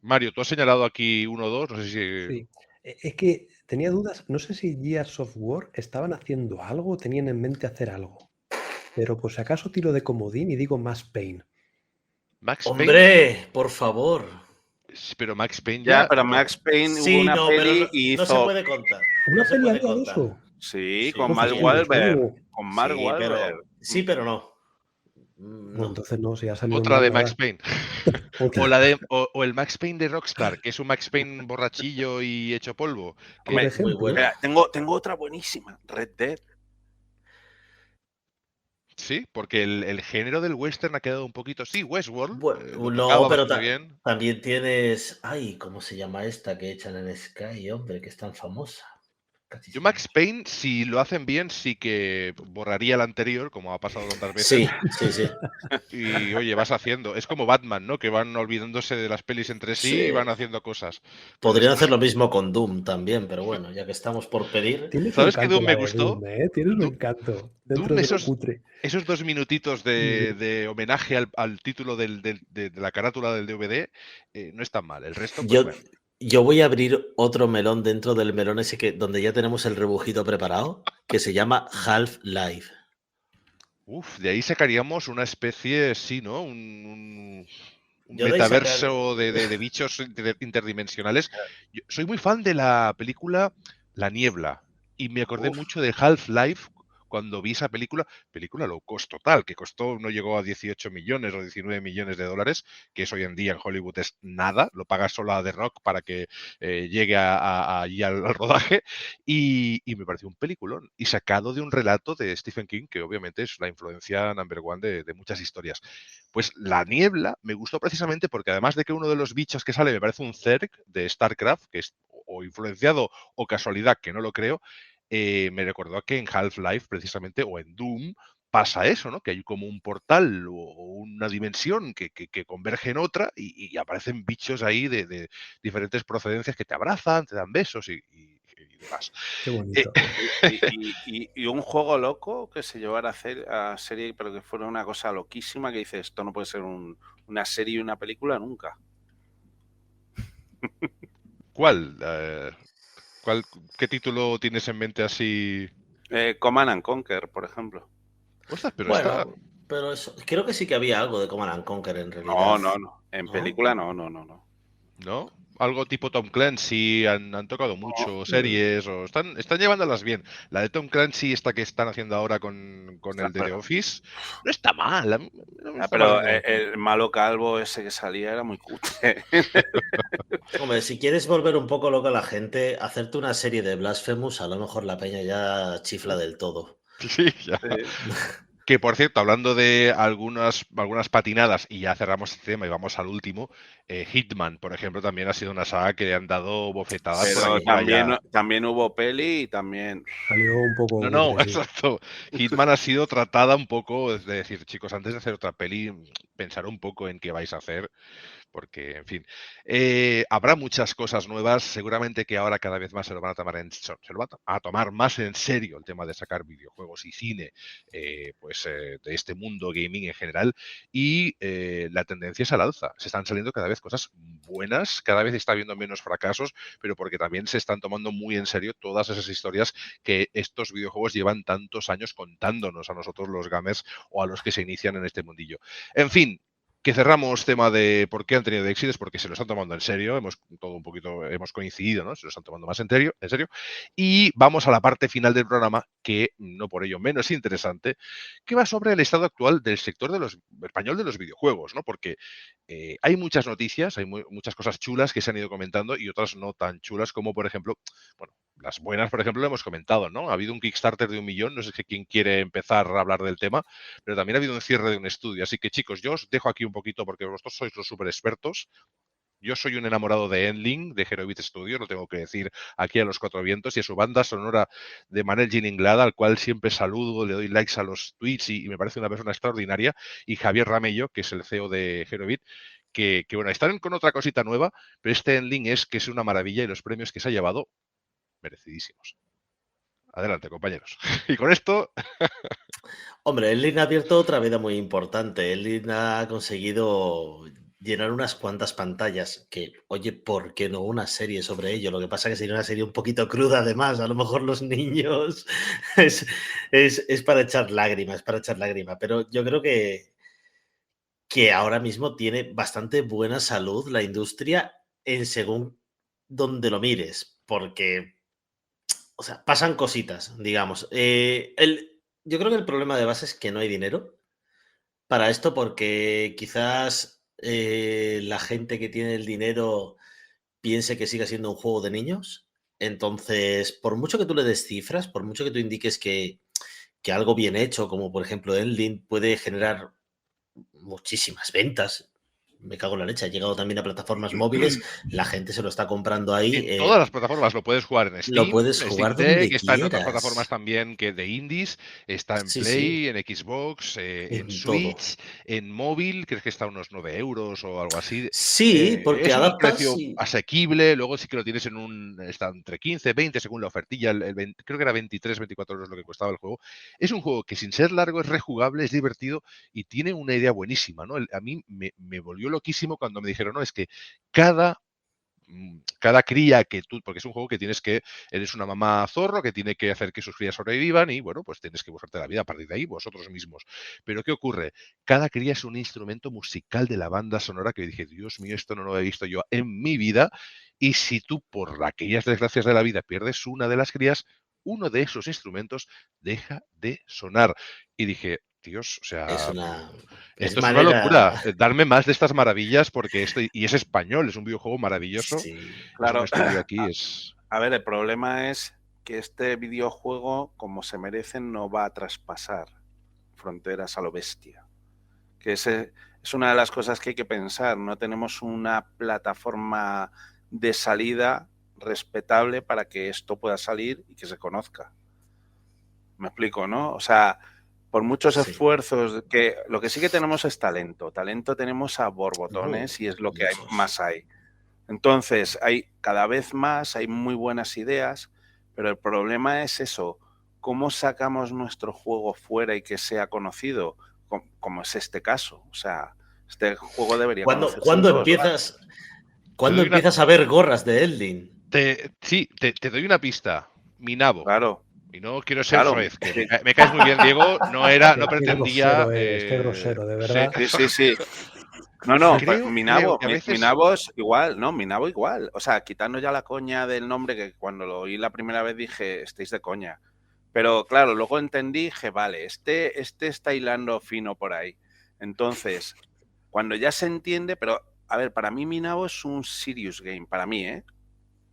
Mario, tú has señalado aquí 1 o 2, no sé si... Sí. Es que tenía dudas, no sé si Gears of War estaban haciendo algo o tenían en mente hacer algo. Pero por si acaso tiro de comodín y digo Max Payne. Max Payne, ¡Hombre! Por favor. pero Max Payne Ya, ya... pero no. Max Payne hubo Sí, una no, pero peli y no se hizo, puede contar. ¿Una No se peli puede había de contar. eso? sí, Sí, con Mark hostia. Wahlberg, con Mark Sí, Wahlberg. pero no. Bueno, No. entonces no, si ha salido Otra mal, de nada. Max Payne. Otra. O el Max Payne de Rockstar, que es un Max Payne borrachillo y hecho polvo. Que- Por Hombre, ejemplo, Muy buena. mira, tengo otra buenísima, Red Dead. sí, porque el género del western ha quedado un poquito... Sí, Westworld, lo No, tocaba pero bastante bien. también tienes. Ay, ¿cómo se llama esta que echan en Sky, hombre, que es tan famosa? Casi Yo se me Max Payne, si lo hacen bien, sí que borraría el anterior, como ha pasado tantas veces. Sí. Y oye, vas haciendo. Es como Batman, ¿no? Que van olvidándose de las pelis entre sí y Sí. van haciendo cosas. Pues Podrían esto... hacer lo mismo con Doom también, pero bueno, ya que estamos por pedir. tienes un ¿Sabes qué encanto Doom me la de gustó? Doom, ¿eh? Tienes un Du- encanto dentro Doom, de lo cutre. esos 2 minutitos de homenaje al título de la carátula del DVD no es tan mal. El resto, pues Yo, bueno. yo voy a abrir otro melón dentro del melón ese que donde ya tenemos el rebujito preparado, que se llama Half-Life. Uf, de ahí sacaríamos una especie, sí, ¿no? Un Yo de ahí sacar. metaverso de bichos interdimensionales. Yo soy muy fan de la película La Niebla y me acordé Uf, mucho de Half-Life cuando vi esa película low cost total, que no llegó a 18 millones o 19 millones de dólares, que eso hoy en día en Hollywood es nada, lo paga solo a The Rock para que llegue allí al rodaje, y me pareció un peliculón, y sacado de un relato de Stephen King, que obviamente es la influencia number one de muchas historias. Pues La Niebla me gustó precisamente porque además de que uno de los bichos que sale me parece un Zerg de StarCraft, que es o influenciado o casualidad, que no lo creo, me recordó que en Half-Life precisamente o en Doom pasa eso, ¿no? Que hay como un portal o una dimensión que converge en otra y aparecen bichos ahí de diferentes procedencias que te abrazan, te dan besos y demás. Qué bonito. Y un juego loco que se llevara a serie, pero que fuera una cosa loquísima, que dices, esto no puede ser una serie y una película nunca. ¿Cuál? ¿Qué título tienes en mente así? Command and Conquer, por ejemplo. Ostras, pero Bueno, pero eso, creo que sí que había algo de Command and Conquer en realidad. No. En ¿No? película no. ¿No? Algo tipo Tom Clancy, han tocado mucho series, o están llevándolas bien. La de Tom Clancy, esta que están haciendo ahora con el de The Office, no está mal. Pero el malo calvo ese que salía era muy cutre. Hombre, si quieres volver un poco loca a la gente, hacerte una serie de Blasphemous, a lo mejor la peña ya chifla del todo. Sí, ya. Que por cierto, hablando de algunas patinadas, y ya cerramos este tema y vamos al último, Hitman, por ejemplo, también ha sido una saga que le han dado bofetadas. Pero también hubo peli y también... Salió un poco... No, cutre, sí. exacto. Hitman ha sido tratada un poco, es decir, chicos, antes de hacer otra peli, pensar un poco en qué vais a hacer, porque, en fin, habrá muchas cosas nuevas. Seguramente que ahora cada vez más se lo van a tomar más en serio el tema de sacar videojuegos y cine, de este mundo gaming en general. Y la tendencia es al alza. Se están saliendo cada vez cosas buenas, cada vez está habiendo menos fracasos, pero porque también se están tomando muy en serio todas esas historias que estos videojuegos llevan tantos años contándonos a nosotros los gamers o a los que se inician en este mundillo. En fin, que cerramos tema de por qué han tenido éxitos, porque se lo están tomando en serio, hemos coincidido, ¿no? Se lo están tomando más en serio, y vamos a la parte final del programa, que no por ello menos interesante, que va sobre el estado actual del sector español de los videojuegos, ¿no? Porque hay muchas noticias, hay muchas cosas chulas que se han ido comentando y otras no tan chulas, como por ejemplo, bueno, las buenas, por ejemplo, lo hemos comentado, ¿no? Ha habido un Kickstarter de 1 millón, no sé quién quiere empezar a hablar del tema, pero también ha habido un cierre de un estudio. Así que, chicos, yo os dejo aquí un poquito porque vosotros sois los super expertos. Yo soy un enamorado de Endling, de Herobit Studios, lo tengo que decir aquí a los cuatro vientos, y a su banda sonora de Manel Gininglada, al cual siempre saludo, le doy likes a los tweets y me parece una persona extraordinaria, y Javier Ramello, que es el CEO de Herobit, que bueno, están con otra cosita nueva, pero este Endling es una maravilla y los premios que se ha llevado, merecidísimos. Adelante, compañeros. Y con esto... Hombre, Endling ha abierto otra veda muy importante. Endling ha conseguido llenar unas cuantas pantallas que, oye, ¿por qué no una serie sobre ello? Lo que pasa es que sería una serie un poquito cruda, además. A lo mejor los niños es para echar lágrimas, Pero yo creo que ahora mismo tiene bastante buena salud la industria en según donde lo mires, porque, o sea, pasan cositas, digamos. Yo creo que el problema de base es que no hay dinero para esto, porque quizás la gente que tiene el dinero piense que siga siendo un juego de niños. Entonces, por mucho que tú le des cifras, por mucho que tú indiques que algo bien hecho, como por ejemplo Endling, puede generar muchísimas ventas. Me cago en la leche, ha llegado también a plataformas móviles, la gente se lo está comprando ahí. En todas las plataformas lo puedes jugar en Steam, lo puedes jugar Steam donde Deck, está en otras quieras. plataformas también que de indies, está en Sí, Play, sí. en Xbox, en En Switch, todo. en móvil, creo que está a unos 9 euros o algo así. Sí, porque Es un adaptas precio y... asequible, luego sí que lo tienes está entre 15, 20 según la ofertilla, creo que era 23, 24 euros lo que costaba el juego. Es un juego que sin ser largo es rejugable, es divertido y tiene una idea buenísima, ¿no? A mí me volvió loquísimo cuando me dijeron, no, es que cada cría que tú, porque es un juego que eres una mamá zorro que tiene que hacer que sus crías sobrevivan y bueno, pues tienes que buscarte la vida a partir de ahí vosotros mismos. Pero ¿qué ocurre? Cada cría es un instrumento musical de la banda sonora que dije, Dios mío, esto no lo he visto yo en mi vida, y si tú por aquellas desgracias de la vida pierdes una de las crías, uno de esos instrumentos deja de sonar. Y dije, Dios, o sea, Es esto es una manera. locura. Darme más de estas maravillas porque y es español, es un videojuego maravilloso. Sí. Es un Claro. estudio aquí, es... A ver, el problema es que este videojuego, como se merece, no va a traspasar fronteras a lo bestia. Que es una de las cosas que hay que pensar. No tenemos una plataforma de salida respetable para que esto pueda salir y que se conozca. Me explico, ¿no? O sea, por muchos Sí. esfuerzos, que lo que sí que tenemos es talento. Talento tenemos a borbotones y es lo que más hay. Entonces, cada vez más, hay muy buenas ideas, pero el problema es eso, ¿cómo sacamos nuestro juego fuera y que sea conocido? Como es este caso. O sea, este juego debería conocerse ¿Cuándo en todos empiezas, lados. ¿cuándo empiezas a ver gorras de Eldin? Te doy una pista. Mi nabo. Claro. Y no quiero ser Claro. soez, que me caes muy bien, Diego. No pretendía... Qué grosero, de verdad. Sí. No, Creo mi que nabo a veces... es igual, ¿no? Mi nabo igual. O sea, quitando ya la coña del nombre, que cuando lo oí la primera vez dije, estáis de coña. Pero claro, luego entendí, dije, vale, este está hilando fino por ahí. Entonces, cuando ya se entiende, pero a ver, para mí mi nabo es un serious game, para mí, ¿eh?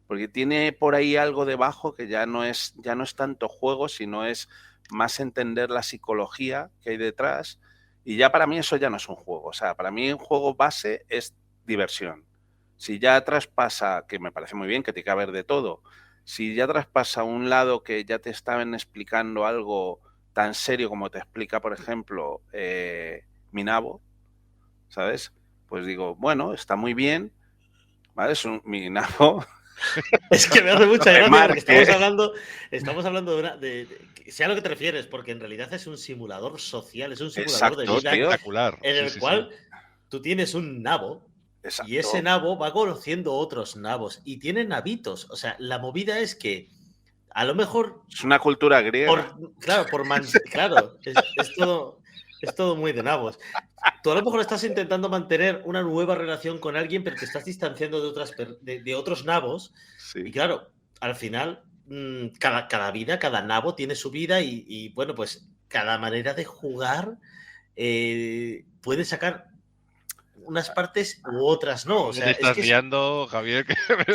Porque tiene por ahí algo debajo que ya no es tanto juego, sino es más entender la psicología que hay detrás. Y ya para mí eso ya no es un juego. O sea, para mí un juego base es diversión. Si ya traspasa, que me parece muy bien, que tiene que haber de todo, si ya traspasa un lado que ya te estaban explicando algo tan serio como te explica, por ejemplo, Minabo, ¿sabes? Pues digo, bueno, está muy bien, ¿vale? Es un Minabo. Es que me hace mucha gracia porque estamos hablando sea lo que te refieres, porque en realidad es un simulador social, es un simulador de vida espectacular, en el cual tú tienes un nabo. Exacto. Y ese nabo va conociendo otros nabos y tiene nabitos. O sea, la movida es que a lo mejor... Es una cultura griega. Claro, es todo muy de nabos. Tú a lo mejor estás intentando mantener una nueva relación con alguien, pero te estás distanciando de otros nabos. Sí. Y claro, al final, cada nabo tiene su vida y bueno, pues cada manera de jugar puede sacar unas partes u otras no. O sea, te estás liando, Javier.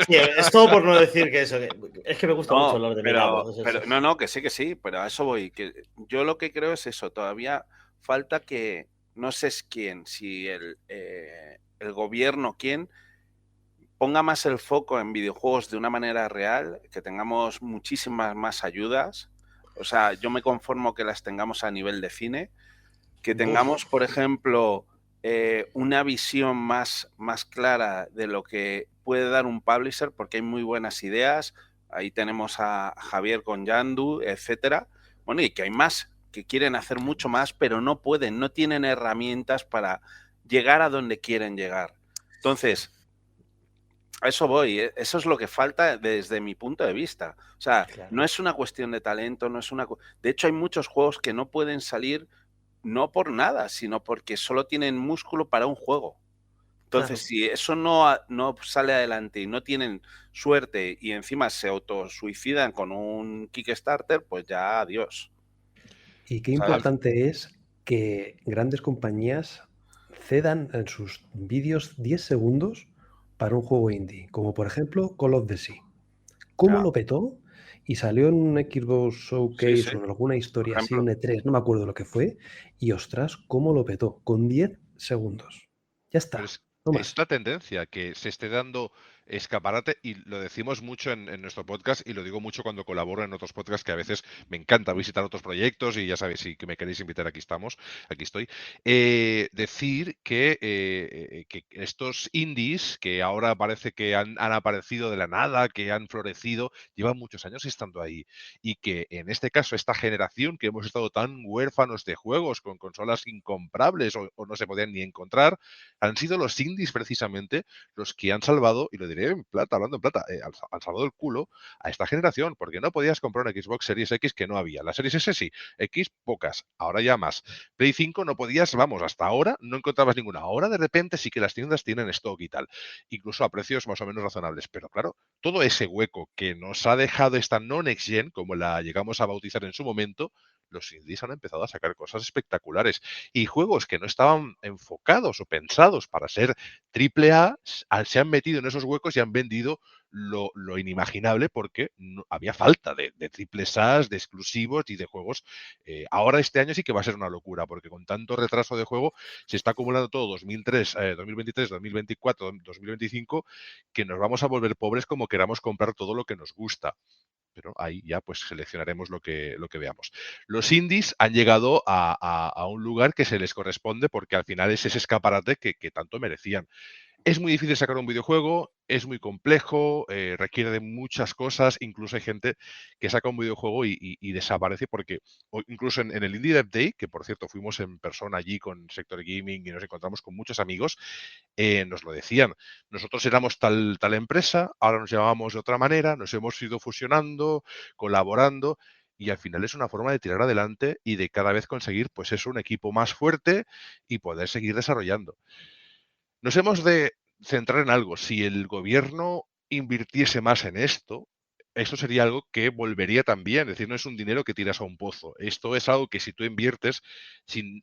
Sí, es todo por no decir que eso. Es que me gusta mucho hablar de mi nabo. No, que sí, pero a eso voy. Que yo lo que creo es eso. Todavía falta que, no sé quién, si el gobierno, quién, ponga más el foco en videojuegos de una manera real, que tengamos muchísimas más ayudas. O sea, yo me conformo que las tengamos a nivel de cine. Que tengamos, por ejemplo, una visión más clara de lo que puede dar un publisher, porque hay muy buenas ideas. Ahí tenemos a Javier con Yandu, etcétera. Bueno, y que hay más que quieren hacer mucho más, pero no pueden, no tienen herramientas para llegar a donde quieren llegar. Entonces, a eso voy. Eso es lo que falta desde mi punto de vista. O sea, no es una cuestión de talento, no es una... De hecho, hay muchos juegos que no pueden salir no por nada, sino porque solo tienen músculo para un juego. Entonces, si eso no sale adelante y no tienen suerte y encima se autosuicidan con un Kickstarter, pues ya adiós. Y qué importante es que grandes compañías cedan en sus vídeos 10 segundos para un juego indie, como por ejemplo Call of the Sea. ¿Cómo lo petó? Y salió en un Xbox Showcase o en alguna historia así, un E3, no me acuerdo lo que fue, y ostras, ¿cómo lo petó? Con 10 segundos. Ya está. Es la tendencia que se esté dando escaparate, y lo decimos mucho en nuestro podcast, y lo digo mucho cuando colaboro en otros podcasts, que a veces me encanta visitar otros proyectos, y ya sabéis, si me queréis invitar, aquí estoy. Decir que estos indies, que ahora parece que han aparecido de la nada, que han florecido, llevan muchos años estando ahí, y que en este caso esta generación, que hemos estado tan huérfanos de juegos, con consolas incomprables o no se podían ni encontrar, han sido los indies precisamente los que han salvado, y lo diré diré en plata, hablando en plata, han salvado el culo a esta generación, porque no podías comprar una Xbox Series X que no había. Las Series S sí, X pocas, ahora ya más. Play 5 no podías, vamos, hasta ahora no encontrabas ninguna. Ahora de repente sí que las tiendas tienen stock y tal, incluso a precios más o menos razonables. Pero claro, todo ese hueco que nos ha dejado esta non-Next Gen, como la llegamos a bautizar en su momento, los indies han empezado a sacar cosas espectaculares y juegos que no estaban enfocados o pensados para ser triple A se han metido en esos huecos y han vendido lo inimaginable porque no, había falta de triples A's, de exclusivos y de juegos. Ahora este año sí que va a ser una locura porque con tanto retraso de juego se está acumulando todo 2023, 2024, 2025 que nos vamos a volver pobres como queramos comprar todo lo que nos gusta. Pero ahí ya pues seleccionaremos lo que veamos. Los indies han llegado a un lugar que se les corresponde porque al final es ese escaparate que tanto merecían. Es muy difícil sacar un videojuego, es muy complejo, requiere de muchas cosas, incluso hay gente que saca un videojuego y desaparece porque, o incluso en el Indie Dev Day, que por cierto fuimos en persona allí con Sector Gaming y nos encontramos con muchos amigos, nos lo decían, nosotros éramos tal empresa, ahora nos llamamos de otra manera, nos hemos ido fusionando, colaborando, y al final es una forma de tirar adelante y de cada vez conseguir, pues eso, un equipo más fuerte y poder seguir desarrollando. Nos hemos de centrar en algo. Si el gobierno invirtiese más en esto, esto sería algo que volvería también. Es decir, no es un dinero que tiras a un pozo. Esto es algo que si tú inviertes,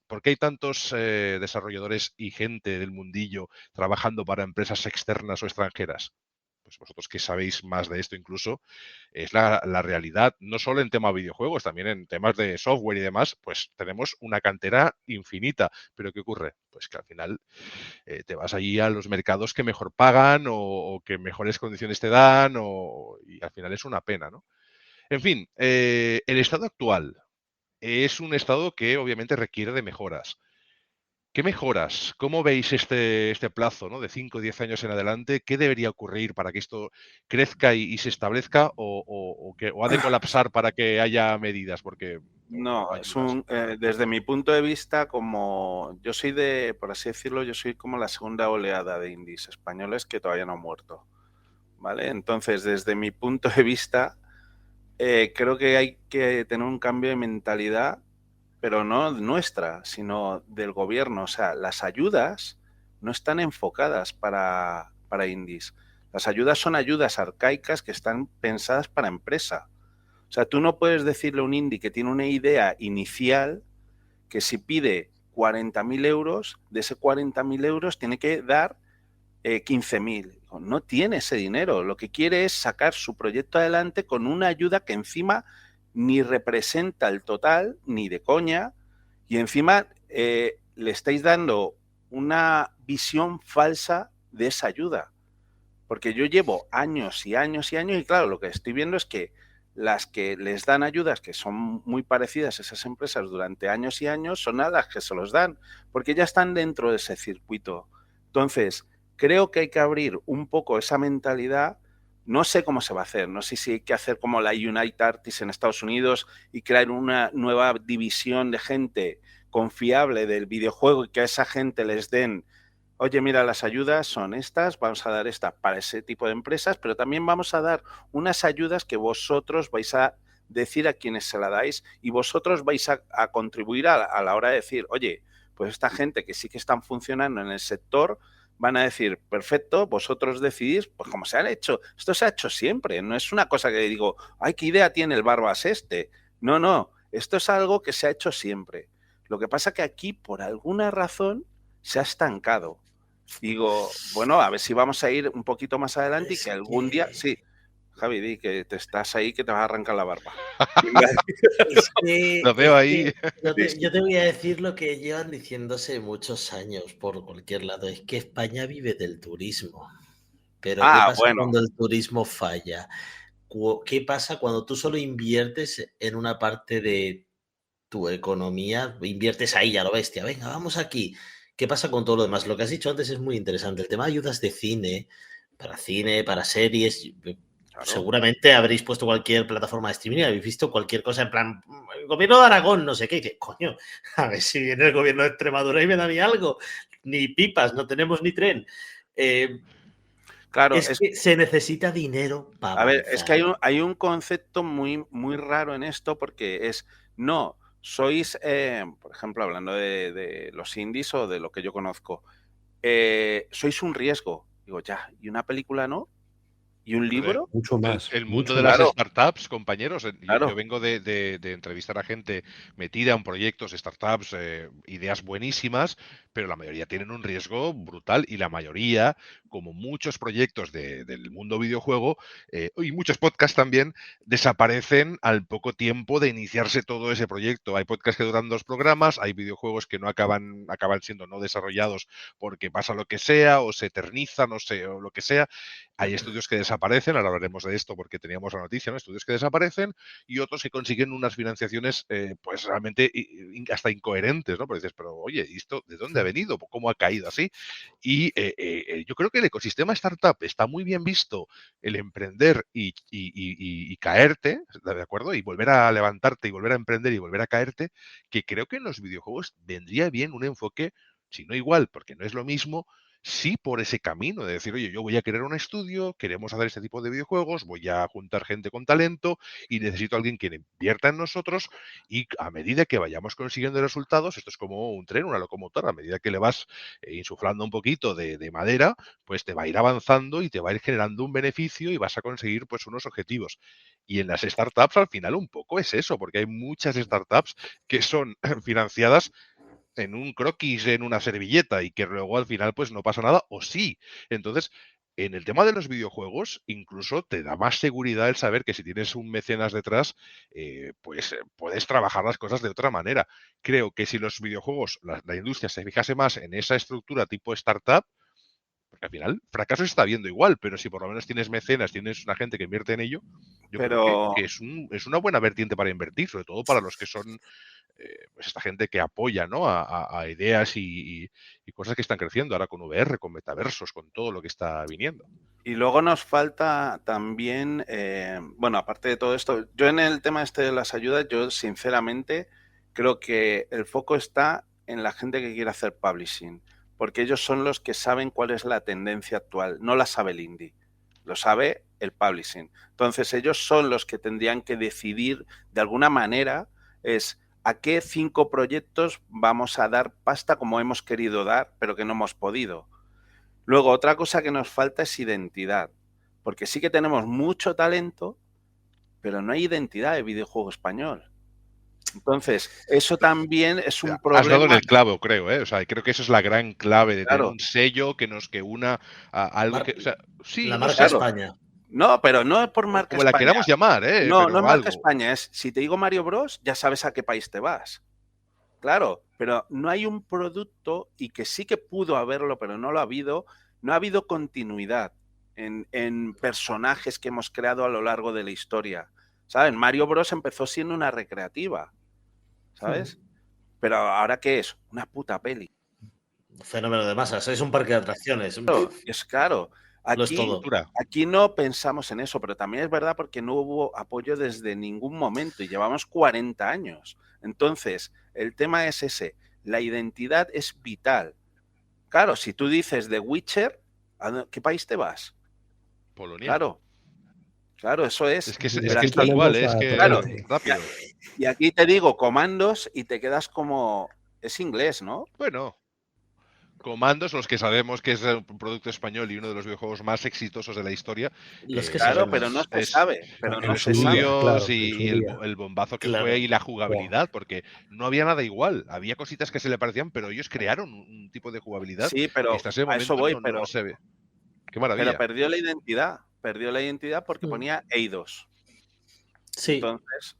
¿por qué hay tantos desarrolladores y gente del mundillo trabajando para empresas externas o extranjeras? Pues vosotros que sabéis más de esto incluso, es la realidad, no solo en tema de videojuegos, también en temas de software y demás, pues tenemos una cantera infinita. Pero ¿qué ocurre? Pues que al final te vas allí a los mercados que mejor pagan o que mejores condiciones te dan y al final es una pena, ¿no? En fin, el estado actual es un estado que obviamente requiere de mejoras. ¿Qué mejoras? ¿Cómo veis este plazo, ¿no? De 5 o 10 años en adelante? ¿Qué debería ocurrir para que esto crezca y se establezca o ha de colapsar para que haya medidas? Porque No, hay es dudas. desde mi punto de vista, como yo soy por así decirlo, yo soy como la segunda oleada de indies españoles que todavía no han muerto, ¿vale? Entonces, desde mi punto de vista, creo que hay que tener un cambio de mentalidad, pero no nuestra, sino del gobierno. O sea, las ayudas no están enfocadas para indies. Las ayudas son ayudas arcaicas que están pensadas para empresa. O sea, tú no puedes decirle a un indie que tiene una idea inicial que si pide 40.000 euros, de ese 40.000 euros tiene que dar 15.000. No tiene ese dinero. Lo que quiere es sacar su proyecto adelante con una ayuda que encima ni representa el total, ni de coña, y encima le estáis dando una visión falsa de esa ayuda. Porque yo llevo años y años y años y claro, lo que estoy viendo es que las que les dan ayudas que son muy parecidas a esas empresas durante años y años son a las que se los dan, porque ya están dentro de ese circuito. Entonces, creo que hay que abrir un poco esa mentalidad. No sé cómo se va a hacer, no sé si hay que hacer como la United Artists en Estados Unidos y crear una nueva división de gente confiable del videojuego y que a esa gente les den, oye, mira, las ayudas son estas, vamos a dar esta para ese tipo de empresas, pero también vamos a dar unas ayudas que vosotros vais a decir a quienes se la dais y vosotros vais a contribuir a la hora de decir, oye, pues esta gente que sí que están funcionando en el sector van a decir, perfecto, vosotros decidís, pues como se han hecho, esto se ha hecho siempre, no es una cosa que digo, ay, qué idea tiene el Barbas este. No, no, esto es algo que se ha hecho siempre. Lo que pasa que aquí, por alguna razón, se ha estancado. Digo, bueno, a ver si vamos a ir un poquito más adelante y que algún día... Sí, Javi, di que te estás ahí que te vas a arrancar la barba. Es que, Lo veo ahí. yo te voy a decir lo que llevan diciéndose muchos años por cualquier lado. Es que España vive del turismo. Pero ¿qué pasa cuando el turismo falla? ¿Qué pasa cuando tú solo inviertes en una parte de tu economía? Inviertes ahí a lo bestia. Venga, vamos aquí. ¿Qué pasa con todo lo demás? Lo que has dicho antes es muy interesante. El tema de ayudas de cine, para series. Claro. Seguramente habréis puesto cualquier plataforma de streaming y habéis visto cualquier cosa en plan, el gobierno de Aragón, no sé qué. Y dices, coño, a ver si viene el gobierno de Extremadura y me da a mí algo. Ni pipas, no tenemos ni tren. Claro, Es que se necesita dinero para a ver, es que avanzar. hay un concepto muy, muy raro en esto porque no, sois, por ejemplo, hablando de los indies o de lo que yo conozco, sois un riesgo. Digo, ya, ¿y una película no? ¿Y un Joder, libro? Mucho más, el mundo mucho de las más. Claro, startups, compañeros, yo claro. vengo de entrevistar a gente metida en proyectos, startups, ideas buenísimas, pero la mayoría tienen un riesgo brutal y la mayoría, como muchos proyectos del mundo videojuego y muchos podcasts también, desaparecen al poco tiempo de iniciarse todo ese proyecto. Hay podcasts que duran 2 programas, hay videojuegos que no acaban siendo no desarrollados porque pasa lo que sea, o se eternizan, o lo que sea. Hay estudios que desaparecen, ahora hablaremos de esto porque teníamos la noticia, ¿no? Estudios que desaparecen y otros que consiguen unas financiaciones pues realmente hasta incoherentes, ¿no? Porque dices, pero oye, ¿y esto de dónde ha venido? ¿Cómo ha caído así? Y yo creo que el ecosistema startup está muy bien visto, el emprender y caerte, ¿de acuerdo? Y volver a levantarte y volver a emprender y volver a caerte, que creo que en los videojuegos vendría bien un enfoque, si no igual, porque no es lo mismo, sí por ese camino de decir, oye, yo voy a crear un estudio, queremos hacer este tipo de videojuegos, voy a juntar gente con talento y necesito a alguien que invierta en nosotros y a medida que vayamos consiguiendo resultados, esto es como un tren, una locomotora, a medida que le vas insuflando un poquito de madera, pues te va a ir avanzando y te va a ir generando un beneficio y vas a conseguir pues unos objetivos. Y en las startups al final un poco es eso, porque hay muchas startups que son financiadas en un croquis, en una servilleta y que luego al final pues no pasa nada o sí. Entonces, en el tema de los videojuegos, incluso te da más seguridad el saber que si tienes un mecenas detrás, pues puedes trabajar las cosas de otra manera. Creo que si los videojuegos, la industria se fijase más en esa estructura tipo startup, porque al final fracaso se está viendo igual, pero si por lo menos tienes mecenas, tienes una gente que invierte en ello, yo creo Pero, que es una buena vertiente para invertir, sobre todo para los que son pues esta gente que apoya, ¿no? a ideas y cosas que están creciendo ahora con VR, con metaversos, con todo lo que está viniendo. y luego nos falta también, bueno, aparte de todo esto, yo en el tema este de las ayudas, yo sinceramente creo que el foco está en la gente que quiere hacer publishing, porque ellos son los que saben cuál es la tendencia actual, no la sabe el indie, lo sabe el publishing. Entonces ellos son los que tendrían que decidir de alguna manera es a qué 5 proyectos vamos a dar pasta como hemos querido dar, pero que no hemos podido. Luego, otra cosa que nos falta es identidad, porque sí que tenemos mucho talento, pero no hay identidad de videojuego español. Entonces, eso también es un Has dado en problema, el clavo, creo, ¿eh? O sea, creo que eso es la gran clave de tener claro, un sello que una a algo que, o sea, sí, La no marca sé, claro. España. No, pero no es por o marca como la España. queramos llamar, No, no es pero marca algo. España, es si te digo Mario Bros, ya sabes a qué país te vas. Claro, pero no hay un producto y que sí que pudo haberlo, pero no lo ha habido, no ha habido continuidad en personajes que hemos creado a lo largo de la historia. ¿Saben? Mario Bros empezó siendo una recreativa, ¿sabes? Pero ahora ¿qué es? Una puta peli. Fenómeno de masas. Es un parque de atracciones. Es claro. Lo es Aquí, todo. Cultura. aquí no pensamos en eso, pero también es verdad porque no hubo apoyo desde ningún momento y llevamos 40 años. Entonces, el tema es ese. La identidad es vital. Claro, si tú dices The Witcher, ¿a qué país te vas? Polonia. Claro, claro, eso es. Es que Y Pero es aquí aquí, tal cual, tenemos es a claro, que Torrente. rápido. y aquí te digo comandos y te quedas como, es inglés, ¿no? Bueno, Comandos, los que sabemos que es un producto español y uno de los videojuegos más exitosos de la historia, Los que Claro, pero no sabemos. se sabe, pero el no En su se sabe. día, estudios claro, en su y el, día. el bombazo que fue Claro. y la Buah. jugabilidad, porque no había nada igual. Había cositas que se le parecían, pero ellos crearon un tipo de jugabilidad Sí, que pero hasta ese a eso momento voy, no se ve. Qué pero maravilla. perdió la identidad. Perdió la identidad porque Mm. ponía Eidos. Sí. Entonces,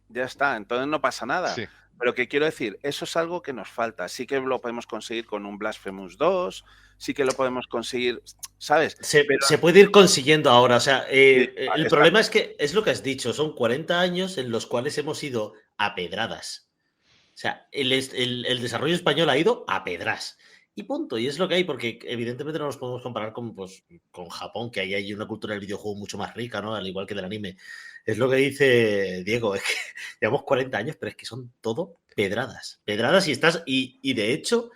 ya está, entonces no pasa nada. Sí. Pero que quiero decir, eso es algo que nos falta. Sí que lo podemos conseguir con un Blasphemous 2, sí que lo podemos conseguir, ¿sabes? Pero Se puede ir consiguiendo ahora. O sea, sí, el problema es que es lo que has dicho. Son 40 años en los cuales hemos ido a pedradas. O sea, el desarrollo español ha ido a pedras. Y punto. Y es lo que hay, porque evidentemente no nos podemos comparar con Japón, que ahí hay una cultura del videojuego mucho más rica, ¿no? Al igual que del anime. Es lo que dice Diego, es que llevamos 40 años, pero es que son todo pedradas. Pedradas y estás. Y de hecho,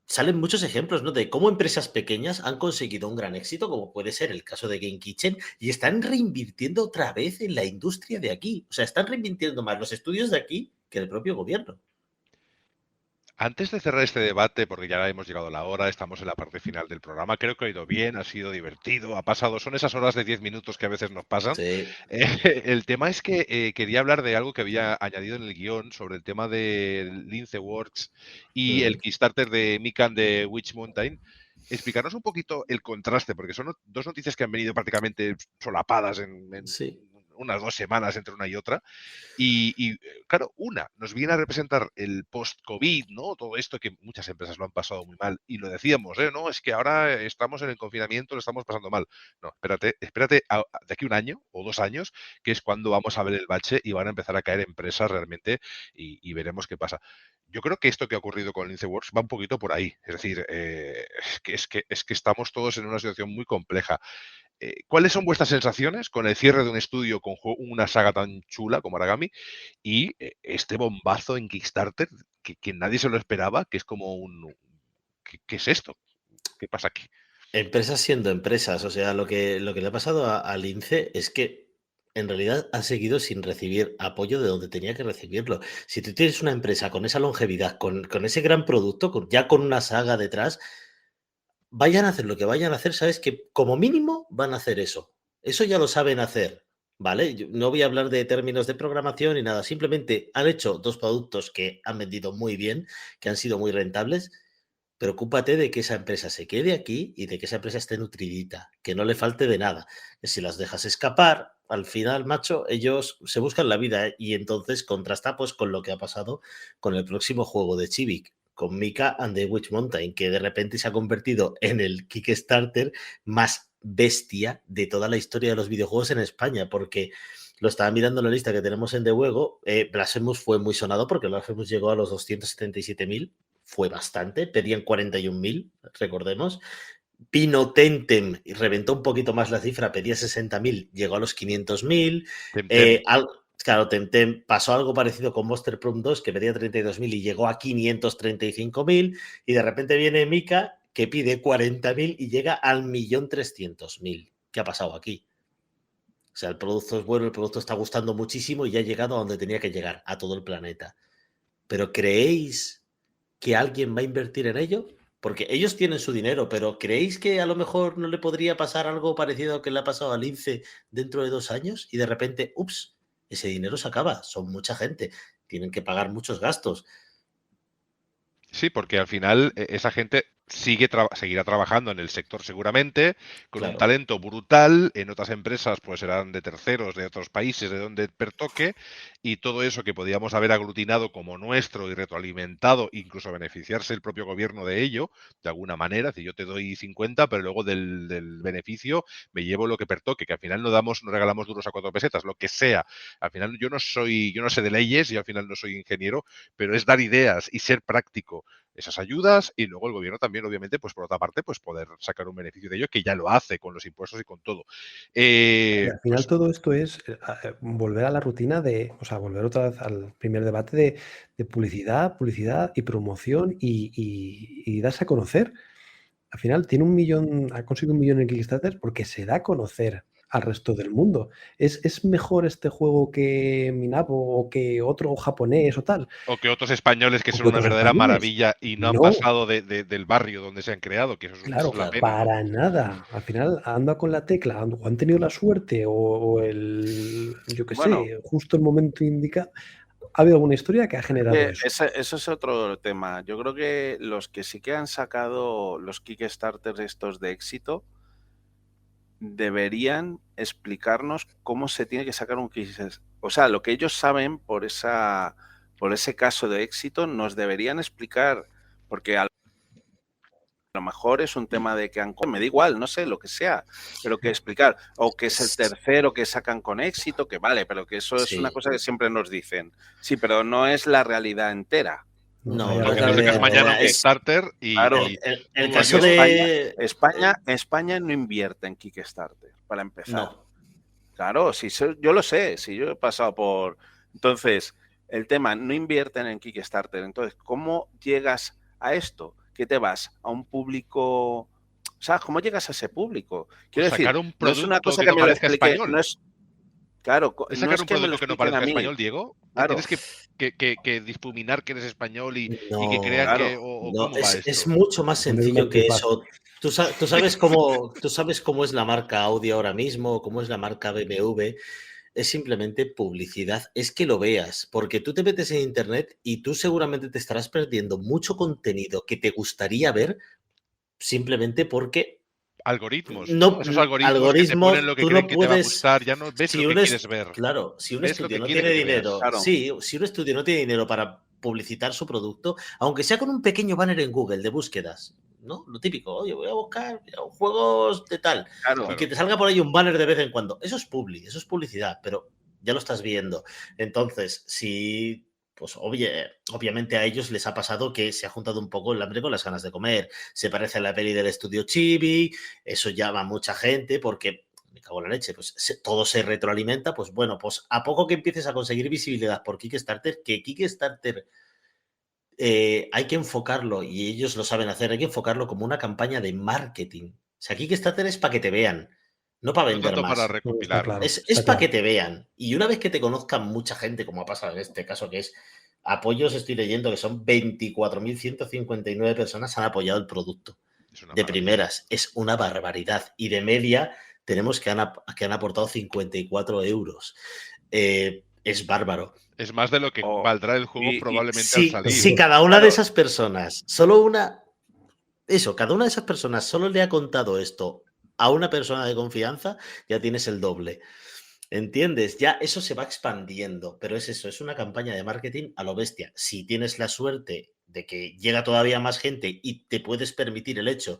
salen muchos ejemplos, ¿no? De cómo empresas pequeñas han conseguido un gran éxito, como puede ser el caso de Game Kitchen, y están reinvirtiendo otra vez en la industria de aquí. O sea, están reinvirtiendo más los estudios de aquí que el propio gobierno. Antes de cerrar este debate, porque ya hemos llegado a la hora, estamos en la parte final del programa, creo que ha ido bien, ha sido divertido, ha pasado, son esas horas de 10 minutos que a veces nos pasan. Sí. El tema es que quería hablar de algo que había añadido en el guión sobre el tema de Lince Works y el Kickstarter de Mikan de Witch Mountain. Explicarnos un poquito el contraste, porque son dos noticias que han venido prácticamente solapadas en Sí. unas 2 semanas entre una y otra. Y claro, una, nos viene a representar el post-COVID, ¿no? Todo esto que muchas empresas lo han pasado muy mal. Y lo decíamos, ¿no? Es que ahora estamos en el confinamiento, lo estamos pasando mal. No, espérate de aquí 1 año o 2 años, que es cuando vamos a ver el bache y van a empezar a caer empresas realmente y veremos qué pasa. Yo creo que esto que ha ocurrido con Linceworks va un poquito por ahí. Es decir, es que estamos todos en una situación muy compleja. ¿Cuáles son vuestras sensaciones con el cierre de un estudio con una saga tan chula como Aragami y este bombazo en Kickstarter que nadie se lo esperaba, que es como ¿qué es esto? ¿Qué pasa aquí? Empresas siendo empresas. O sea, lo que le ha pasado a Lince es que en realidad ha seguido sin recibir apoyo de donde tenía que recibirlo. Si tú tienes una empresa con esa longevidad, con ese gran producto, ya con una saga detrás, vayan a hacer lo que vayan a hacer, sabes que como mínimo van a hacer eso. Eso ya lo saben hacer, ¿vale? Yo no voy a hablar de términos de programación ni nada. Simplemente han hecho 2 productos que han vendido muy bien, que han sido muy rentables. Preocúpate de que esa empresa se quede aquí y de que esa empresa esté nutridita, que no le falte de nada. Que si las dejas escapar, al final, macho, ellos se buscan la vida, ¿eh? Y entonces contrasta pues con lo que ha pasado con el próximo juego de Chivik, con Mika and the Witch Mountain, que de repente se ha convertido en el Kickstarter más bestia de toda la historia de los videojuegos en España, porque lo estaba mirando en la lista que tenemos en The Juego. Blasphemous fue muy sonado porque Blasphemous llegó a los 277.000, fue bastante, pedían 41.000, recordemos. Pino Tentem y reventó un poquito más la cifra, pedía 60.000, llegó a los 500.000. Claro, Temtem pasó algo parecido con Monster Prom 2, que pedía 32.000 y llegó a 535.000. Y de repente viene Mika, que pide 40.000 y llega al 1.300.000. ¿Qué ha pasado aquí? O sea, el producto es bueno, el producto está gustando muchísimo y ya ha llegado a donde tenía que llegar, a todo el planeta. Pero ¿creéis que alguien va a invertir en ello? Porque ellos tienen su dinero, pero ¿creéis que a lo mejor no le podría pasar algo parecido a lo que le ha pasado al Lince dentro de 2 años? Y de repente, ups, ese dinero se acaba. Son mucha gente, tienen que pagar muchos gastos. Sí, porque al final esa gente seguirá trabajando en el sector seguramente, con un Claro. talento brutal, en otras empresas pues serán de terceros, de otros países, de donde pertoque, y todo eso que podíamos haber aglutinado como nuestro y retroalimentado, incluso beneficiarse el propio gobierno de ello, de alguna manera, si yo te doy 50, pero luego del beneficio me llevo lo que pertoque, que al final no regalamos duros a 4 pesetas, lo que sea. Al final yo no sé de leyes y al final no soy ingeniero, pero es dar ideas y ser práctico esas ayudas y luego el gobierno también, obviamente, pues por otra parte, pues poder sacar un beneficio de ello, que ya lo hace con los impuestos y con todo. Y al final Pues todo esto es volver a la rutina o sea, volver otra vez al primer debate de publicidad y promoción y darse a conocer. Al final tiene 1 millón, ha conseguido 1 millón en Kickstarter porque se da a conocer al resto del mundo. ¿Es mejor este juego que Minabo o que otro japonés o tal? o que otros españoles que ¿O son que una otros verdadera españoles? maravilla y no han No, pasado del barrio donde se han creado, que esa es claro, la Claro. pena, ¿no? para nada. Al final anda con la tecla, o han tenido la suerte o yo qué Bueno, sé, justo el momento indica. Ha habido alguna historia que ha generado eso. eso es otro tema. Yo creo que los que sí que han sacado los Kickstarters estos de éxito deberían explicarnos cómo se tiene que sacar un Kickstarter. O sea, lo que ellos saben por ese caso de éxito nos deberían explicar, porque a lo mejor es un tema de que me da igual, no sé, lo que sea, pero que explicar, o que es el tercero que sacan con éxito, que vale, pero que eso es una Sí. cosa que siempre nos dicen. Sí, pero no es la realidad entera. No, hay no Porque es la no algo sacas realidad mañana un entera. Kickstarter y, Claro, y El un caso año... de... España no invierte en Kickstarter, para empezar. No. Claro, yo lo sé, si yo he pasado por... Entonces, el tema, no invierten en Kickstarter. Entonces, ¿cómo llegas a esto? ¿qué te vas? ¿A un público? O sea, ¿cómo llegas a ese público? Quiero decir, sacar un no es una producto cosa que que no me lo parezca explique, español. no es, claro, ¿Es no sacar es un que me lo producto que no expliquen a parezca mí. español, Diego? Claro, ¿Tienes que difuminar que eres español y que No, crean claro. que... o no, cómo va es esto? mucho más Poner un sencillo que antifaz. eso. Tú sabes cómo es la marca Audi ahora mismo, cómo es la marca BMW. Es simplemente publicidad. Es que lo veas, porque tú te metes en internet y tú seguramente te estarás perdiendo mucho contenido que te gustaría ver simplemente porque Algoritmos, ¿no? no, Esos algoritmos que te ponen algoritmos, lo que tú creen no que te va a puedes. gustar, ya no ves lo que quieres ver, Claro, si un ves lo estudio que no quiere tiene que te veas. dinero, Claro. sí, si un estudio no tiene dinero para publicitar su producto, aunque sea con un pequeño banner en Google de búsquedas, ¿no? Lo típico, oye, voy a buscar juegos de tal, Claro, y que Claro. te salga por ahí un banner de vez en cuando. Eso es publicidad, pero ya lo estás viendo. Entonces, si pues obviamente a ellos les ha pasado que se ha juntado un poco el hambre con las ganas de comer. Se parece a la peli del estudio Chibi, eso llama a mucha gente porque me cago en la leche, pues todo se retroalimenta, pues bueno, pues a poco que empieces a conseguir visibilidad por Kickstarter, que Kickstarter hay que enfocarlo, y ellos lo saben hacer, hay que enfocarlo como una campaña de marketing. O sea, Kickstarter es para que te vean, no para No vender tanto para más. Está recopilar, claro, ¿no? Es está para que claro. te vean. Y una vez que te conozcan mucha gente, como ha pasado en este caso, que es apoyos, estoy leyendo que son 24.159 personas han apoyado el producto. Es una De maravilla. primeras, es una barbaridad. Y de media tenemos que han aportado 54 euros. Es bárbaro. Es más de lo que o- valdrá el juego probablemente al salir. Si cada una de claro, esas personas, solo una, cada una de esas personas solo le ha contado esto a una persona de confianza, ya tienes el doble. ¿Entiendes? Ya eso se va expandiendo, pero es eso, es una campaña de marketing a lo bestia. Si tienes la suerte de que llega todavía más gente y te puedes permitir el hecho